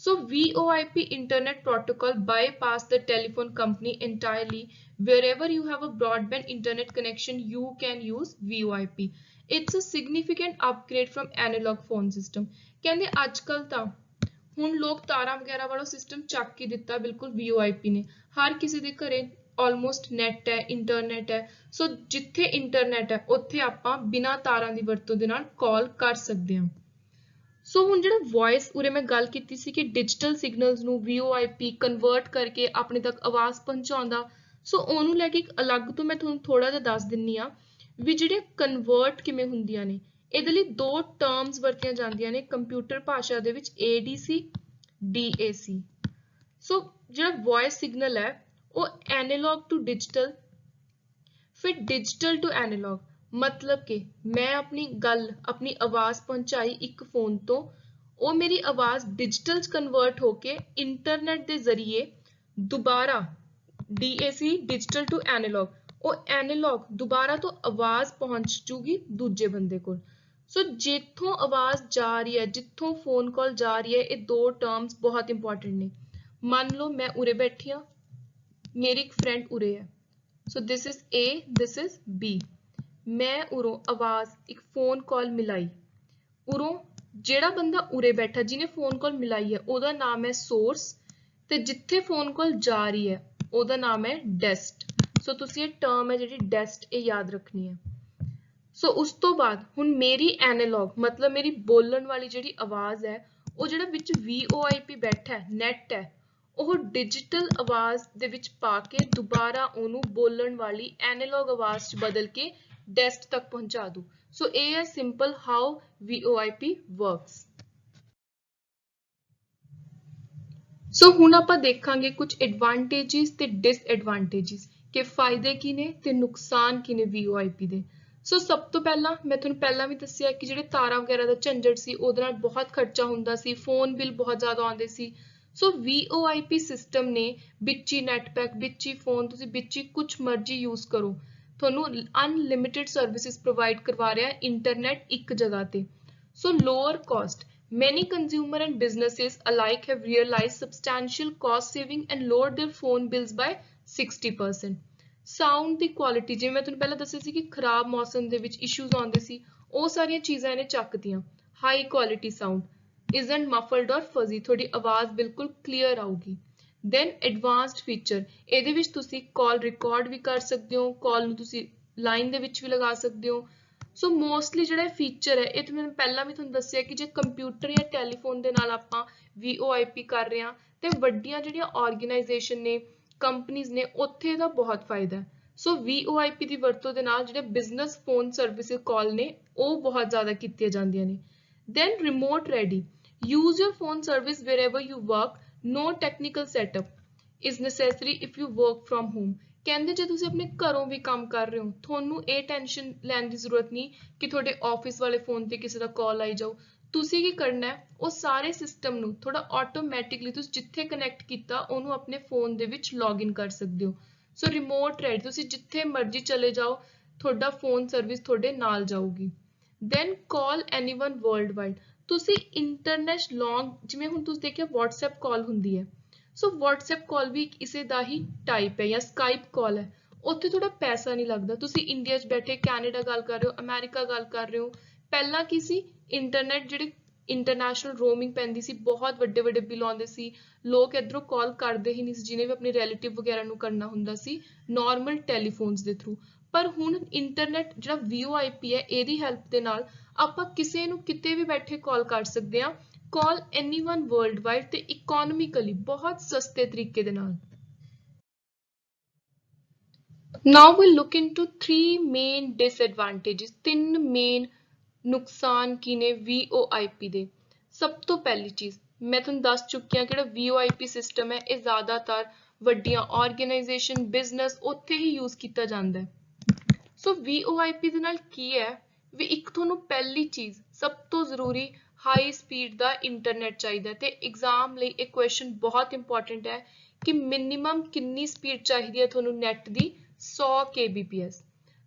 So VoIP internet protocol bypass the telephone company entirely. Wherever you have a broadband internet connection, you can use VoIP. It's a significant upgrade from analog phone system. ਕਹਿੰਦੇ ਅੱਜ ਕੱਲ ਤਾਂ ਹੁਣ ਲੋਕ ਤਾਰਾਂ ਵਗੈਰਾ ਵਾਲਾ ਸਿਸਟਮ ਚੱਕ ਹੀ ਦਿੱਤਾ ਬਿਲਕੁਲ VoIP ਨੇ। ਹਰ ਕਿਸੇ ਦੇ ਘਰੇ ਆਲਮੋਸਟ ਨੈਟ ਹੈ, ਇੰਟਰਨੈਟ ਹੈ। ਸੋ ਜਿੱਥੇ ਇੰਟਰਨੈਟ ਹੈ ਉੱਥੇ ਆਪਾਂ ਬਿਨਾਂ ਤਾਰਾਂ ਦੀ ਵਰਤੋਂ ਦੇ ਨਾਲ ਕਾਲ ਕਰ ਸਕਦੇ ਹਾਂ। ਸੋ ਹੁਣ ਜਿਹੜਾ ਵੌਇਸ ਉਰੇ ਮੈਂ ਗੱਲ ਕੀਤੀ ਸੀ ਕਿ ਡਿਜੀਟਲ ਸਿਗਨਲਸ ਨੂੰ VoIP ਕਨਵਰਟ ਕਰਕੇ ਆਪਣੇ ਤੱਕ ਆਵਾਜ਼ ਪਹੁੰਚਾਉਂਦਾ। ਸੋ ਉਹਨੂੰ ਲੈ ਕੇ ਇੱਕ ਅਲੱਗ ਤੋਂ ਮੈਂ ਤੁਹਾਨੂੰ ਥੋੜਾ ਜਿਹਾ ਦੱਸ ਦਿੰਨੀ ਆ ਵੀ ਜਿਹੜੇ ਕਨਵਰਟ ਕਿਵੇਂ ਹੁੰਦੀਆਂ ਨੇ। ਇਹਦੇ ਲਈ ਦੋ ਟਰਮਸ ਵਰਤੀਆਂ ਜਾਂਦੀਆਂ ਨੇ ਕੰਪਿਊਟਰ ਭਾਸ਼ਾ ਦੇ ਵਿੱਚ, ADC, DAC। ਸੋ ਜਿਹੜਾ ਵੌਇਸ ਸਿਗਨਲ ਹੈ ਉਹ ਐਨਾਲੌਗ ਟੂ ਡਿਜੀਟਲ, ਫਿਰ ਡਿਜੀਟਲ ਟੂ ਐਨਾਲੌਗ। मतलब कि मैं अपनी गल, अपनी आवाज पहुंचाई एक फोन तो वो मेरी आवाज डिजिटल कन्वर्ट होके इंटरनेट के जरिए दोबारा DAC डिजिटल टू एनालॉग, वो एनालॉग दोबारा तो आवाज पहुंच जूगी दूजे बंदे को। सो जिथों आवाज जा रही है, जिथों फोन कॉल जा रही है, ये दो टर्म्स बहुत इंपॉर्टेंट ने। मान लो मैं उरे बैठी हाँ, मेरी एक फ्रेंड उरे है। So this is A, this is B। मैं उरों आवाज एक फोन कॉल मिलाई, उरों ਜਿਹੜਾ ਬੰਦਾ ਉਰੇ ਬੈਠਾ ਜਿਹਨੇ ਫੋਨ ਕਾਲ ਮਿਲਾਈ ਹੈ ਉਹਦਾ ਨਾਮ ਹੈ ਸੋਰਸ, ਤੇ ਜਿੱਥੇ ਫੋਨ ਕਾਲ ਜਾ ਰਹੀ ਹੈ ਉਹਦਾ ਨਾਮ ਹੈ ਡੈਸਟ। ਸੋ ਤੁਸੀਂ ਇਹ ਟਰਮ ਹੈ ਜਿਹੜੀ ਡੈਸਟ ਇਹ ਯਾਦ ਰੱਖਣੀ ਹੈ। ਸੋ ਉਸ ਤੋਂ ਬਾਅਦ ਹੁਣ ਮੇਰੀ ਐਨਾਲੌਗ ਮਤਲਬ ਮੇਰੀ ਬੋਲਣ ਵਾਲੀ ਜਿਹੜੀ ਆਵਾਜ਼ ਹੈ ਉਹ ਜਿਹੜਾ ਵਿੱਚ VoIP ਬੈਠਾ ਹੈ, ਨੈਟ ਹੈ, ਉਹ ਡਿਜੀਟਲ ਆਵਾਜ਼ ਦੇ ਵਿੱਚ ਪਾ ਕੇ ਦੁਬਾਰਾ ਉਹਨੂੰ ਬੋਲਣ ਵਾਲੀ ਐਨਾਲੌਗ ਆਵਾਜ਼ 'ਚ ਬਦਲ ਕੇ ਡੈਸਟ ਤੱਕ ਪਹੁੰਚਾ ਦੂ। ਸੋ ਇਹ ਹੈ ਸਿੰਪਲ ਹਾਊ VoIP ਵਰਕਸ। ਸੋ ਹੁਣ ਆਪਾਂ ਦੇਖਾਂਗੇ ਕੁਝ ਐਡਵਾਂਟੇजेस ਤੇ ਡਿਸਐਡਵਾਂਟੇजेस ਕਿ ਫਾਇਦੇ ਕੀ ਨੇ ਤੇ ਨੁਕਸਾਨ ਕੀ ਨੇ VoIP ਦੇ। ਸੋ ਸਭ ਤੋਂ ਪਹਿਲਾਂ ਮੈਂ ਤੁਹਾਨੂੰ ਪਹਿਲਾਂ ਵੀ ਦੱਸਿਆ ਕਿ ਜਿਹੜੇ ਤਾਰਾਂ ਵਗੈਰਾ ਦਾ ਝੰਜਟ ਸੀ ਉਹਦੇ ਨਾਲ ਬਹੁਤ ਖਰਚਾ ਹੁੰਦਾ ਸੀ, ਫੋਨ ਬਿੱਲ ਬਹੁਤ ਜ਼ਿਆਦਾ ਆਉਂਦੇ ਸੀ। ਸੋ VoIP ਸਿਸਟਮ ਨੇ ਵਿੱਚ ਹੀ ਨੈਟ ਪੈਕ, ਵਿੱਚ ਹੀ ਫੋਨ, ਤੁਸੀਂ ਵਿੱਚ ਹੀ ਕੁਛ ਮਰਜ਼ੀ ਯੂਜ਼ ਕਰੋ, ਤੁਹਾਨੂੰ ਅਨਲਿਮਿਟਿਡ ਸਰਵਿਸਿਜ਼ ਪ੍ਰੋਵਾਈਡ ਕਰਵਾ ਰਿਹਾ ਇੰਟਰਨੈਟ ਇੱਕ ਜਗ੍ਹਾ ਤੇ। So lower cost, many consumer and businesses alike have realized substantial cost saving and lowered their phone bills by 60%। Sound the quality, ਜਿਵੇਂ ਮੈਂ ਤੁਹਾਨੂੰ ਪਹਿਲਾਂ ਦੱਸਿਆ ਸੀ ਕਿ ਖਰਾਬ ਮੌਸਮ ਦੇ ਵਿੱਚ ਇਸ਼ੂਜ਼ ਆਉਂਦੇ ਸੀ, ਉਹ ਸਾਰੀਆਂ ਚੀਜ਼ਾਂ ਇਹਨੇ ਚੱਕਤੀਆਂ। High quality sound, isn't muffled or fuzzy, ਤੁਹਾਡੀ ਆਵਾਜ਼ ਬਿਲਕੁਲ ਕਲੀਅਰ ਆਊਗੀ। ਦੈਨ ਐਡਵਾਂਸਡ ਫੀਚਰ, ਇਹਦੇ ਵਿੱਚ ਤੁਸੀਂ ਕਾਲ ਰਿਕਾਰਡ ਵੀ ਕਰ ਸਕਦੇ ਹੋ, ਕਾਲ ਨੂੰ ਤੁਸੀਂ ਲਾਈਨ ਦੇ ਵਿੱਚ ਵੀ ਲਗਾ ਸਕਦੇ ਹੋ। ਸੋ ਮੋਸਟਲੀ ਜਿਹੜਾ ਫੀਚਰ ਹੈ ਇਹ ਤਾਂ ਮੈਂ ਪਹਿਲਾਂ ਵੀ ਤੁਹਾਨੂੰ ਦੱਸਿਆ ਕਿ ਜੇ ਕੰਪਿਊਟਰ ਜਾਂ ਟੈਲੀਫੋਨ ਦੇ ਨਾਲ ਆਪਾਂ VoIP ਕਰ ਰਹੇ ਹਾਂ ਤੇ ਵੱਡੀਆਂ ਜਿਹੜੀਆਂ ਆਰਗੇਨਾਈਜੇਸ਼ਨ ਨੇ, ਕੰਪਨੀਜ਼ ਨੇ, ਉੱਥੇ ਇਹਦਾ ਬਹੁਤ ਫਾਇਦਾ ਹੈ। ਸੋ VoIP ਦੀ ਵਰਤੋਂ ਦੇ ਨਾਲ ਜਿਹੜੇ ਬਿਜ਼ਨਸ ਫੋਨ ਸਰਵਿਸਿਜ਼ ਕਾਲ ਨੇ ਉਹ ਬਹੁਤ ਜ਼ਿਆਦਾ ਕੀਤੀਆਂ ਜਾਂਦੀਆਂ ਨੇ। Then remote ready, use your phone service wherever you work, no technical setup is necessary if you work from home। ਕਹਿੰਦੇ ਜੇ ਤੁਸੀਂ ਆਪਣੇ ਘਰੋਂ ਵੀ ਕੰਮ ਕਰ ਰਹੇ ਹੋ ਤੁਹਾਨੂੰ ਇਹ ਟੈਨਸ਼ਨ ਲੈਣ ਦੀ ਜ਼ਰੂਰਤ ਨਹੀਂ ਕਿ ਤੁਹਾਡੇ ਆਫਿਸ ਵਾਲੇ ਫੋਨ ਤੇ ਕਿਸੇ ਦਾ ਕਾਲ ਆਈ ਜਾਓ। ਤੁਸੀਂ ਕੀ ਕਰਨਾ ਹੈ, ਉਹ ਸਾਰੇ ਸਿਸਟਮ ਨੂੰ ਥੋੜਾ ਆਟੋਮੈਟਿਕਲੀ ਤੁਸੀਂ ਜਿੱਥੇ ਕਨੈਕਟ ਕੀਤਾ ਉਹਨੂੰ ਆਪਣੇ ਫੋਨ ਦੇ ਵਿੱਚ ਲੌਗਇਨ ਕਰ ਸਕਦੇ ਹੋ। ਸੋ ਰਿਮੋਟ ਰੈਡੀ, ਤੁਸੀਂ ਜਿੱਥੇ ਮਰਜ਼ੀ ਚਲੇ ਜਾਓ ਤੁਹਾਡਾ ਫੋਨ ਸਰਵਿਸ ਤੁਹਾਡੇ ਨਾਲ ਜਾਊਗੀ। ਦੈਨ ਕਾਲ ਐਨੀਵਨ ਵਰਲਡ ਵਾਈਡ, ਤੁਸੀਂ ਇੰਟਰਨੈਟ ਲੌਂਗ, ਜਿਵੇਂ ਹੁਣ ਤੁਸੀਂ ਦੇਖਿਆ WhatsApp ਕਾਲ ਹੁੰਦੀ ਹੈ, ਸੋ WhatsApp ਕਾਲ ਵੀ ਇਸੇ ਦਾ ਹੀ ਟਾਈਪ ਹੈ ਜਾਂ Skype ਕਾਲ ਹੈ। ਉੱਥੇ ਥੋੜਾ ਪੈਸਾ ਨਹੀਂ ਲੱਗਦਾ, ਤੁਸੀਂ ਇੰਡੀਆ 'ਚ ਬੈਠੇ ਕੈਨੇਡਾ ਗੱਲ ਕਰ ਰਹੇ ਹੋ, ਅਮਰੀਕਾ ਗੱਲ ਕਰ ਰਹੇ ਹੋ। ਪਹਿਲਾਂ ਕੀ ਸੀ, ਇੰਟਰਨੈਟ ਜਿਹੜੇ ਇੰਟਰਨੈਸ਼ਨਲ ਰੋਮਿੰਗ ਪੈਂਦੀ ਸੀ, ਬਹੁਤ ਵੱਡੇ ਵੱਡੇ ਬਿੱਲ ਆਉਂਦੇ ਸੀ, ਲੋਕ ਇੱਧਰੋਂ ਕਾਲ ਕਰਦੇ ਹੀ ਨਹੀਂ ਸੀ, ਜਿਹਨੇ ਵੀ ਆਪਣੇ ਰਿਲੇਟਿਵ ਵਗੈਰਾ ਨੂੰ ਕਰਨਾ ਹੁੰਦਾ ਸੀ ਨਾਰਮਲ ਟੈਲੀਫੋਨਸ ਦੇ ਥਰੂ। ਪਰ ਹੁਣ ਇੰਟਰਨੈਟ ਜਿਹੜਾ VoIP ਹੈ ਇਹਦੀ ਹੈਲਪ ਦੇ ਨਾਲ ਆਪਾਂ ਕਿਸੇ ਨੂੰ ਕਿਤੇ ਵੀ ਬੈਠੇ ਕਾਲ ਕਰ ਸਕਦੇ ਹਾਂ, ਕਾਲ ਐਨੀਵਨ ਵਰਲਡ ਵਾਈਡ ਤੇ ਇਕੋਨੋਮਿਕਲੀ ਬਹੁਤ ਸਸਤੇ ਤਰੀਕੇ ਦੇ ਨਾਲ। Now we'll look into three main disadvantages, ਤਿੰਨ ਮੇਨ ਨੁਕਸਾਨ ਕੀ ਨੇ VoIP ਦੇ। ਸਭ ਤੋਂ ਪਹਿਲੀ ਚੀਜ਼ ਮੈਂ ਤੁਹਾਨੂੰ ਦੱਸ ਚੁੱਕੀ ਹਾਂ ਕਿ ਜਿਹੜਾ VoIP ਸਿਸਟਮ ਹੈ ਇਹ ਜ਼ਿਆਦਾਤਰ ਵੱਡੀਆਂ ਆਰਗੇਨਾਈਜੇਸ਼ਨ, ਬਿਜ਼ਨਸ ਉੱਥੇ ਹੀ ਯੂਜ਼ ਕੀਤਾ ਜਾਂਦਾ ਹੈ। ਸੋ VoIP ਦੇ ਨਾਲ ਕੀ ਹੈ ਵੀ ਇੱਕ ਤੁਹਾਨੂੰ ਪਹਿਲੀ ਚੀਜ਼ ਸਭ ਤੋਂ ਜ਼ਰੂਰੀ ਹਾਈ ਸਪੀਡ ਦਾ ਇੰਟਰਨੈਟ ਚਾਹੀਦਾ ਤੇ ਐਗਜ਼ਾਮ ਲਈ ਇਹ ਕੁਐਸਚਨ ਬਹੁਤ ਇੰਪੋਰਟੈਂਟ ਹੈ ਕਿ ਮਿਨੀਮਮ ਕਿੰਨੀ ਸਪੀਡ ਚਾਹੀਦੀ ਹੈ ਤੁਹਾਨੂੰ ਨੈਟ ਦੀ, 100 kbps।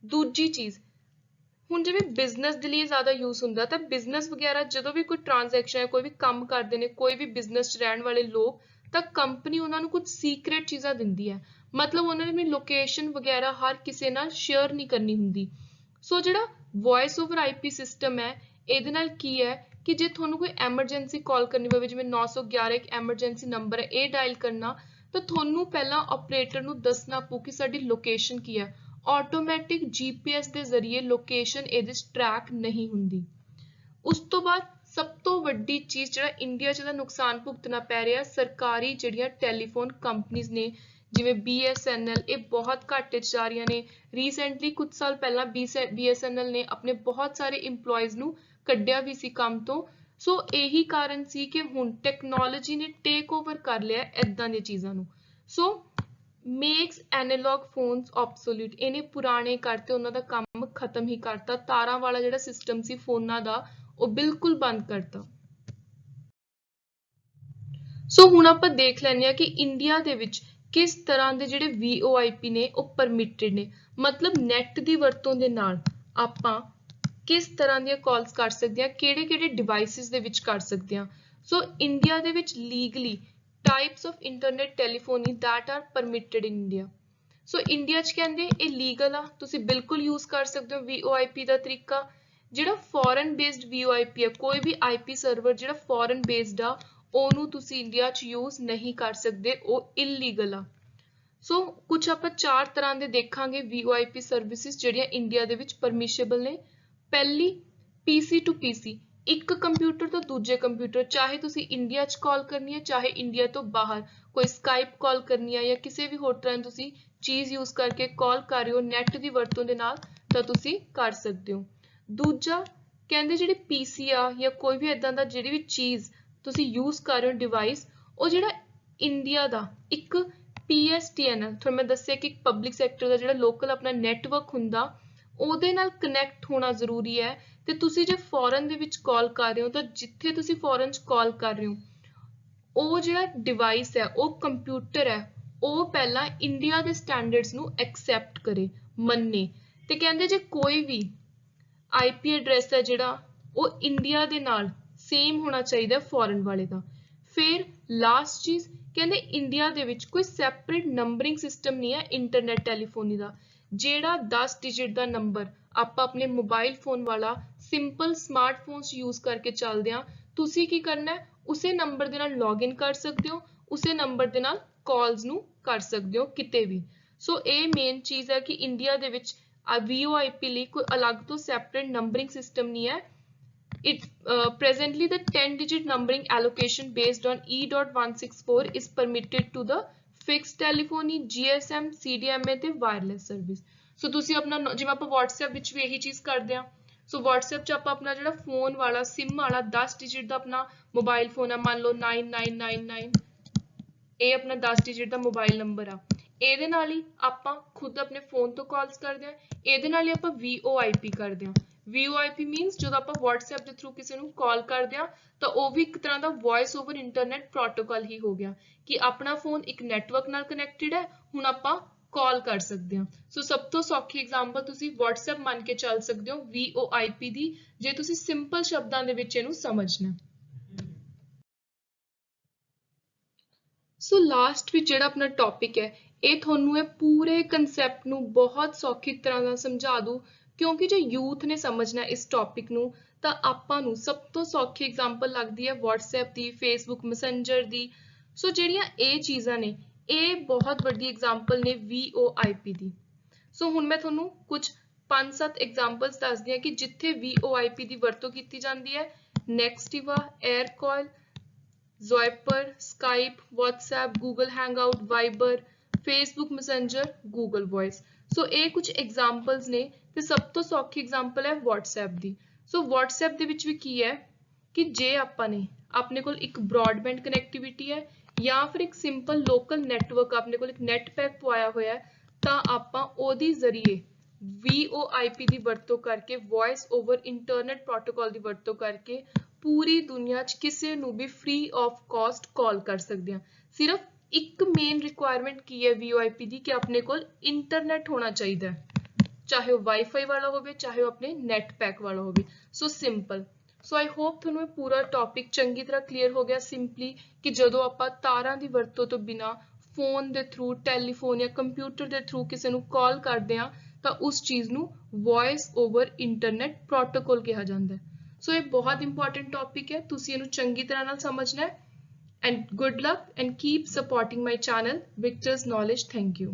ਦੂਜੀ ਚੀਜ਼, ਹੁਣ ਜਿਵੇਂ ਬਿਜ਼ਨਸ ਦੇ ਲਈ ਜ਼ਿਆਦਾ ਯੂਜ਼ ਹੁੰਦਾ ਤਾਂ ਬਿਜ਼ਨਸ ਵਗੈਰਾ ਜਦੋਂ ਵੀ ਕੋਈ ਟ੍ਰਾਂਜੈਕਸ਼ਨ ਹੈ ਕੋਈ ਵੀ ਕੰਮ ਕਰਦੇ ਨੇ ਕੋਈ ਵੀ ਬਿਜ਼ਨਸ 'ਚ ਰਹਿਣ ਵਾਲੇ ਲੋਕ ਤਾਂ ਕੰਪਨੀ ਉਹਨਾਂ ਨੂੰ ਕੁਝ ਸੀਕ੍ਰੇਟ ਚੀਜ਼ਾਂ ਦਿੰਦੀ ਹੈ ਮਤਲਬ ਉਹਨਾਂ ਨੇ ਆਪਣੀ ਲੋਕੇਸ਼ਨ ਵਗੈਰਾ ਹਰ ਕਿਸੇ ਨਾਲ ਸ਼ੇਅਰ ਨਹੀਂ ਕਰਨੀ ਹੁੰਦੀ ਸੋ ਜਿਹੜਾ ਵੌਇਸ ਓਵਰ ਆਈਪੀ ਸਿਸਟਮ ਹੈ ਇਹਦੇ ਨਾਲ ਕੀ ਹੈ ਕਿ ਜੇ ਤੁਹਾਨੂੰ ਕੋਈ ਐਮਰਜੈਂਸੀ ਕਾਲ ਕਰਨੀ ਪਵੇ ਜਿਵੇਂ 911 ਇੱਕ ਐਮਰਜੈਂਸੀ ਨੰਬਰ ਹੈ ਇਹ ਡਾਇਲ ਕਰਨਾ ਤਾਂ ਤੁਹਾਨੂੰ ਪਹਿਲਾਂ ਆਪਰੇਟਰ ਨੂੰ ਦੱਸਣਾ ਪਊ ਕਿ ਸਾਡੀ ਲੋਕੇਸ਼ਨ ਕੀ ਹੈ ਆਟੋਮੈਟਿਕ ਜੀਪੀਐਸ ਦੇ ਜ਼ਰੀਏ ਲੋਕੇਸ਼ਨ ਇਹਦੇ 'ਚ ਟਰੈਕ ਨਹੀਂ ਹੁੰਦੀ ਉਸ ਤੋਂ ਬਾਅਦ ਸਭ ਤੋਂ ਵੱਡੀ ਚੀਜ਼ ਜਿਹੜਾ ਇੰਡੀਆ 'ਚ ਇਹਦਾ ਨੁਕਸਾਨ ਭੁਗਤਣਾ ਪੈ ਰਿਹਾ ਸਰਕਾਰੀ ਜਿਹੜੀਆਂ ਟੈਲੀਫੋਨ ਕੰਪਨੀਆਂ ਨੇ ਜਿਵੇਂ BSNL ਇਹ ਬਹੁਤ ਘਾਟੇ 'ਚ ਜਾ ਰਹੀਆਂ ਨੇ ਰੀਸੈਂਟਲੀ ਕੁਝ ਸਾਲ ਪਹਿਲਾਂ BSNL ਨੇ ਆਪਣੇ ਬਹੁਤ ਸਾਰੇ EMPLOYEES ਨੂੰ ਕੱਢਿਆ ਵੀ ਸੀ ਕੰਮ ਤੋਂ ਸੋ ਇਹੀ ਕਾਰਨ ਸੀ ਕਿ ਹੁਣ ਟੈਕਨੋਲੋਜੀ ਨੇ ਟੇਕ ਓਵਰ ਕਰ ਲਿਆ ਏਦਾਂ ਦੀਆਂ ਚੀਜ਼ਾਂ ਨੂੰ ਸੋ ਮੇਕਸ ਐਨਾਲੌਗ ਫੋਨਸ obsolete ਇਹਨੇ ਪੁਰਾਣੇ ਕਰਤੇ ਉਹਨਾਂ ਦਾ ਕੰਮ ਖਤਮ ਹੀ ਕਰਤਾ ਤਾਰਾਂ ਵਾਲਾ ਜਿਹੜਾ ਸਿਸਟਮ ਸੀ ਫੋਨਾਂ ਦਾ ਉਹ ਬਿਲਕੁਲ ਬੰਦ ਕਰਤਾ ਸੋ ਹੁਣ ਆਪਾਂ ਦੇਖ ਲੈਂਦੇ ਹਾਂ ਕਿ ਇੰਡੀਆ ਦੇ ਵਿੱਚ ਕਿਸ ਤਰ੍ਹਾਂ ਦੇ ਜਿਹੜੇ VoIP ਨੇ ਉਹ ਪਰਮਿਟਡ ਨੇ ਮਤਲਬ ਨੈਟ ਦੀ ਵਰਤੋਂ ਦੇ ਨਾਲ ਆਪਾਂ ਕਿਸ ਤਰ੍ਹਾਂ ਦੀਆਂ ਕਾਲਸ ਕਰ ਸਕਦੇ ਹਾਂ ਕਿਹੜੇ ਡਿਵਾਈਸਿਸ ਦੇ ਵਿੱਚ ਕਰ ਸਕਦੇ ਹਾਂ ਸੋ ਇੰਡੀਆ ਦੇ ਵਿੱਚ legally types of internet telephony that are permitted in India so India 'ਚ ਕਹਿੰਦੇ ਇਹ ਲੀਗਲ ਆ ਤੁਸੀਂ ਬਿਲਕੁਲ ਯੂਜ਼ ਕਰ ਸਕਦੇ ਹੋ VoIP ਦਾ ਤਰੀਕਾ ਜਿਹੜਾ ਫੋਰਨ ਬੇਸਡ VoIP ਹੈ ਕੋਈ ਵੀ IP ਸਰਵਰ ਜਿਹੜਾ ਫੋਰਨ ਬੇਸਡ ਆ ਉਹਨੂੰ ਤੁਸੀਂ ਇੰਡੀਆ 'ਚ ਯੂਜ਼ ਨਹੀਂ ਕਰ ਸਕਦੇ ਉਹ ਇਲੀਗਲ ਆ ਸੋ ਕੁਝ ਆਪਾਂ 4 ਤਰ੍ਹਾਂ ਦੇ ਦੇਖਾਂਗੇ VoIP ਸਰਵਿਸਿਜ਼ ਜਿਹੜੀਆਂ ਇੰਡੀਆ ਦੇ ਵਿੱਚ ਪਰਮਿਸ਼ੇਬਲ ਨੇ ਪਹਿਲੀ PC to PC ਇੱਕ ਕੰਪਿਊਟਰ ਤੋਂ ਦੂਜੇ ਕੰਪਿਊਟਰ ਚਾਹੇ ਤੁਸੀਂ ਇੰਡੀਆ 'ਚ ਕਾਲ ਕਰਨੀ ਹੈ ਚਾਹੇ ਇੰਡੀਆ ਤੋਂ ਬਾਹਰ ਕੋਈ ਸਕਾਈਪ ਕਾਲ ਕਰਨੀ ਹੈ ਜਾਂ ਕਿਸੇ ਵੀ ਹੋਰ ਤਰ੍ਹਾਂ ਤੁਸੀਂ ਚੀਜ਼ ਯੂਜ਼ ਕਰਕੇ ਕਾਲ ਕਰ ਰਹੇ ਹੋ ਨੈਟ ਦੀ ਵਰਤੋਂ ਦੇ ਨਾਲ ਤਾਂ ਤੁਸੀਂ ਕਰ ਸਕਦੇ ਹੋ ਦੂਜਾ ਕਹਿੰਦੇ ਜਿਹੜੀ PC ਆ ਜਾਂ ਕੋਈ ਵੀ ਇਦਾਂ ਦਾ ਜਿਹੜੀ ਵੀ ਚੀਜ਼ ਤੁਸੀਂ ਯੂਜ਼ ਕਰ ਰਹੇ ਹੋ ਡਿਵਾਈਸ ਉਹ ਜਿਹੜਾ ਇੰਡੀਆ ਦਾ ਇੱਕ PSTN ਤੁਹਾਨੂੰ ਮੈਂ ਦੱਸਿਆ ਕਿ ਇੱਕ ਪਬਲਿਕ ਸੈਕਟਰ ਦਾ ਜਿਹੜਾ ਲੋਕਲ ਆਪਣਾ ਨੈਟਵਰਕ ਹੁੰਦਾ ਉਹਦੇ ਨਾਲ ਕਨੈਕਟ ਹੋਣਾ ਜ਼ਰੂਰੀ ਹੈ ਤੇ ਤੁਸੀਂ ਜੇ ਫੋਰਨ ਦੇ ਵਿੱਚ ਕਾਲ ਕਰ ਰਹੇ ਹੋ ਤਾਂ ਜਿੱਥੇ ਤੁਸੀਂ ਫੋਰਨ 'ਚ ਕਾਲ ਕਰ ਰਹੇ ਹੋ ਉਹ ਜਿਹੜਾ ਡਿਵਾਈਸ ਹੈ ਉਹ ਕੰਪਿਊਟਰ ਹੈ ਉਹ ਪਹਿਲਾਂ ਇੰਡੀਆ ਦੇ ਸਟੈਂਡਰਡਸ ਨੂੰ ਐਕਸੈਪਟ ਕਰੇ ਮੰਨੇ ਤੇ ਕਹਿੰਦੇ ਜੇ ਕੋਈ ਵੀ IP ਐਡਰੈਸ ਹੈ ਜਿਹੜਾ ਉਹ ਇੰਡੀਆ ਦੇ ਨਾਲ ਸੇਮ ਹੋਣਾ ਚਾਹੀਦਾ ਫੋਰਨ ਵਾਲੇ ਦਾ ਫਿਰ ਲਾਸਟ ਚੀਜ਼ ਕਹਿੰਦੇ ਇੰਡੀਆ ਦੇ ਵਿੱਚ ਕੋਈ ਸੈਪਰੇਟ ਨੰਬਰਿੰਗ ਸਿਸਟਮ ਨਹੀਂ ਹੈ ਇੰਟਰਨੈਟ ਟੈਲੀਫੋਨੀ ਦਾ ਜਿਹੜਾ 10 ਡਿਜਿਟ ਦਾ ਨੰਬਰ ਆਪਾਂ ਆਪਣੇ ਮੋਬਾਈਲ ਫੋਨ ਵਾਲਾ ਸਿੰਪਲ ਸਮਾਰਟਫੋਨਸ ਯੂਜ਼ ਕਰਕੇ ਚੱਲਦੇ ਆ ਤੁਸੀਂ ਕੀ ਕਰਨਾ ਹੈ ਉਸੇ ਨੰਬਰ ਦੇ ਨਾਲ ਲੌਗਇਨ ਕਰ ਸਕਦੇ ਹੋ ਉਸੇ ਨੰਬਰ ਦੇ ਨਾਲ ਕਾਲਸ ਨੂੰ ਕਰ ਸਕਦੇ ਹੋ ਕਿਤੇ ਵੀ ਸੋ ਇਹ ਮੇਨ ਚੀਜ਼ ਹੈ ਕਿ ਇੰਡੀਆ ਦੇ ਵਿੱਚ VoIP ਲਈ ਕੋਈ ਅਲੱਗ ਤੋਂ ਸੈਪਰੇਟ ਨੰਬਰਿੰਗ ਸਿਸਟਮ ਨਹੀਂ ਹੈ presently the 10-digit numbering allocation based on E.164 is permitted to the fixed telephony GSM CDMA ਤੇ wireless service ਸੋ ਤੁਸੀਂ ਆਪਣਾ ਜਿਵੇਂ ਆਪਾਂ WhatsApp ਵਿੱਚ ਵੀ ਇਹੀ ਚੀਜ਼ ਕਰਦੇ ਆ ਸੋ WhatsApp 'ਚ ਆਪਾਂ ਆਪਣਾ ਜਿਹੜਾ ਫੋਨ ਵਾਲਾ SIM ਵਾਲਾ 10 ਡਿਜਿਟ ਦਾ ਆਪਣਾ ਮੋਬਾਈਲ ਫੋਨ ਹੈ ਮੰਨ ਲਓ 9999 ਇਹ ਆਪਣਾ 10 ਡਿਜਿਟ ਦਾ ਮੋਬਾਈਲ ਨੰਬਰ ਆ ਇਹਦੇ ਨਾਲ ਹੀ ਆਪਾਂ ਖੁਦ ਆਪਣੇ ਫੋਨ ਤੋਂ ਕਾਲਸ ਕਰਦੇ ਆ ਇਹਦੇ ਨਾਲ ਹੀ ਆਪਾਂ VoIP ਕਰਦੇ ਆ VoIP means ਜਦੋਂ ਆਪਾਂ WhatsApp ਦੇ ਥਰੂ ਕਿਸੇ ਨੂੰ ਕਾਲ ਕਰਦੇ ਆ ਤਾਂ ਉਹ ਵੀ ਇੱਕ ਤਰ੍ਹਾਂ ਦਾ ਵੌਇਸ ਓਵਰ ਇੰਟਰਨੈਟ ਪ੍ਰੋਟੋਕਾਲ ਹੀ ਹੋ ਗਿਆ ਕਿ ਆਪਣਾ ਫੋਨ ਇੱਕ ਨੈਟਵਰਕ ਨਾਲ ਕਨੈਕਟਡ ਹੈ ਹੁਣ ਆਪਾਂ ਕਾਲ ਕਰ ਸਕਦੇ ਹਾਂ ਸੋ ਸਭ ਤੋਂ ਸੌਖੀ ਐਗਜ਼ਾਮਪਲ ਤੁਸੀਂ WhatsApp ਮੰਨ ਕੇ ਚੱਲ ਸਕਦੇ ਹੋ VoIP ਦੀ ਜੇ ਤੁਸੀਂ ਸਿੰਪਲ ਸ਼ਬਦਾਂ ਦੇ ਵਿੱਚ ਇਹਨੂੰ ਸਮਝਣਾ ਸੋ ਲਾਸਟ ਵਿੱਚ ਜਿਹੜਾ ਆਪਣਾ ਟੌਪਿਕ ਹੈ ਇਹ ਤੁਹਾਨੂੰ ਇਹ ਪੂਰੇ ਕਨਸੈਪਟ ਨੂੰ ਬਹੁਤ ਸੌਖੀ ਤਰ੍ਹਾਂ ਨਾਲ ਸਮਝਾ ਦੂ ਕਿਉਂਕਿ ਜੇ ਯੂਥ ਨੇ ਸਮਝਣਾ ਇਸ ਟੌਪਿਕ ਨੂੰ ਤਾਂ ਆਪਾਂ ਨੂੰ ਸਭ ਤੋਂ ਸੌਖੀ ਐਗਜ਼ਾਮਪਲ ਲੱਗਦੀ ਹੈ WhatsApp ਦੀ Facebook ਮੈਸੇਂਜਰ ਦੀ ਸੋ ਜਿਹੜੀਆਂ ਇਹ ਚੀਜ਼ਾਂ ਨੇ ਇਹ ਬਹੁਤ ਵੱਡੀ ਐਗਜ਼ਾਮਪਲ ਨੇ VoIP ਦੀ ਸੋ ਹੁਣ ਮੈਂ ਤੁਹਾਨੂੰ ਕੁਝ 5-7 ਐਗਜ਼ਾਮਪਲਸ ਦੱਸਦੀ ਹਾਂ ਕਿ ਜਿੱਥੇ VoIP ਦੀ ਵਰਤੋਂ ਕੀਤੀ ਜਾਂਦੀ ਹੈ Nextiva, Aircoil, Zoiper, Skype, WhatsApp, Google Hangout, Viber, Facebook Messenger, Google Voice ਸੋ ਇਹ ਕੁਝ ਐਗਜ਼ਾਮਪਲਸ ਨੇ ਤੇ ਸਭ ਤੋਂ ਸੌਖੀ ਐਗਜ਼ਾਮਪਲ ਹੈ WhatsApp ਦੀ ਸੋ WhatsApp ਦੇ ਵਿੱਚ ਵੀ ਕੀ ਹੈ ਕਿ ਜੇ ਆਪਾਂ ਨੇ ਆਪਣੇ ਕੋਲ ਇੱਕ ਬ੍ਰੌਡਬੈਂਡ ਕਨੈਕਟੀਵਿਟੀ ਹੈ ਜਾਂ ਫਿਰ ਇੱਕ ਸਿੰਪਲ ਲੋਕਲ ਨੈਟਵਰਕ ਆਪਣੇ ਕੋਲ ਇੱਕ ਨੈਟ ਪੈਕ ਪਵਾਇਆ ਹੋਇਆ ਹੈ ਤਾਂ ਆਪਾਂ ਉਹਦੀ ਜ਼ਰੀਏ VoIP ਦੀ ਵਰਤੋਂ ਕਰਕੇ ਵੌਇਸ ਓਵਰ ਇੰਟਰਨੈਟ ਪ੍ਰੋਟੋਕਾਲ ਦੀ ਵਰਤੋਂ ਕਰਕੇ ਪੂਰੀ ਦੁਨੀਆ 'ਚ ਕਿਸੇ ਨੂੰ ਵੀ ਫ੍ਰੀ ਆਫ ਕਾਸਟ ਕਾਲ ਕਰ ਸਕਦੇ ਹਾਂ ਸਿਰਫ ਇੱਕ ਮੇਨ ਰਿਕੁਆਇਰਮੈਂਟ ਕੀ ਹੈ VoIP ਦੀ ਕਿ ਆਪਣੇ ਕੋਲ ਇੰਟਰਨੈਟ ਹੋਣਾ ਚਾਹੀਦਾ ਹੈ ਚਾਹੇ ਉਹ ਵਾਈਫਾਈ ਵਾਲਾ ਹੋਵੇ ਚਾਹੇ ਉਹ ਆਪਣੇ ਨੈਟ ਪੈਕ ਵਾਲਾ ਹੋਵੇ। ਸੋ ਸਿੰਪਲ। ਸੋ ਆਈ ਹੋਪ ਤੁਹਾਨੂੰ ਇਹ ਪੂਰਾ ਟੌਪਿਕ ਚੰਗੀ ਤਰ੍ਹਾਂ ਕਲੀਅਰ ਹੋ ਗਿਆ ਸਿੰਪਲੀ ਕਿ ਜਦੋਂ ਆਪਾਂ ਤਾਰਾਂ ਦੀ ਵਰਤੋਂ ਤੋਂ ਬਿਨਾਂ ਫੋਨ ਦੇ ਥਰੂ, ਟੈਲੀਫੋਨ ਜਾਂ ਕੰਪਿਊਟਰ ਦੇ ਥਰੂ ਕਿਸੇ ਨੂੰ ਕਾਲ ਕਰਦੇ ਹਾਂ ਤਾਂ ਉਸ ਚੀਜ਼ ਨੂੰ ਵੌਇਸ ਓਵਰ ਇੰਟਰਨੈਟ ਪ੍ਰੋਟੋਕੋਲ ਕਿਹਾ ਜਾਂਦਾ ਹੈ। ਸੋ ਇਹ ਬਹੁਤ ਇੰਪੋਰਟੈਂਟ ਟੌਪਿਕ ਹੈ, ਤੁਸੀਂ ਇਹਨੂੰ ਚੰਗੀ ਤਰ੍ਹਾਂ ਨਾਲ ਸਮਝਣਾ ਹੈ। And good luck and keep supporting my channel Victor's Knowledge. Thank you.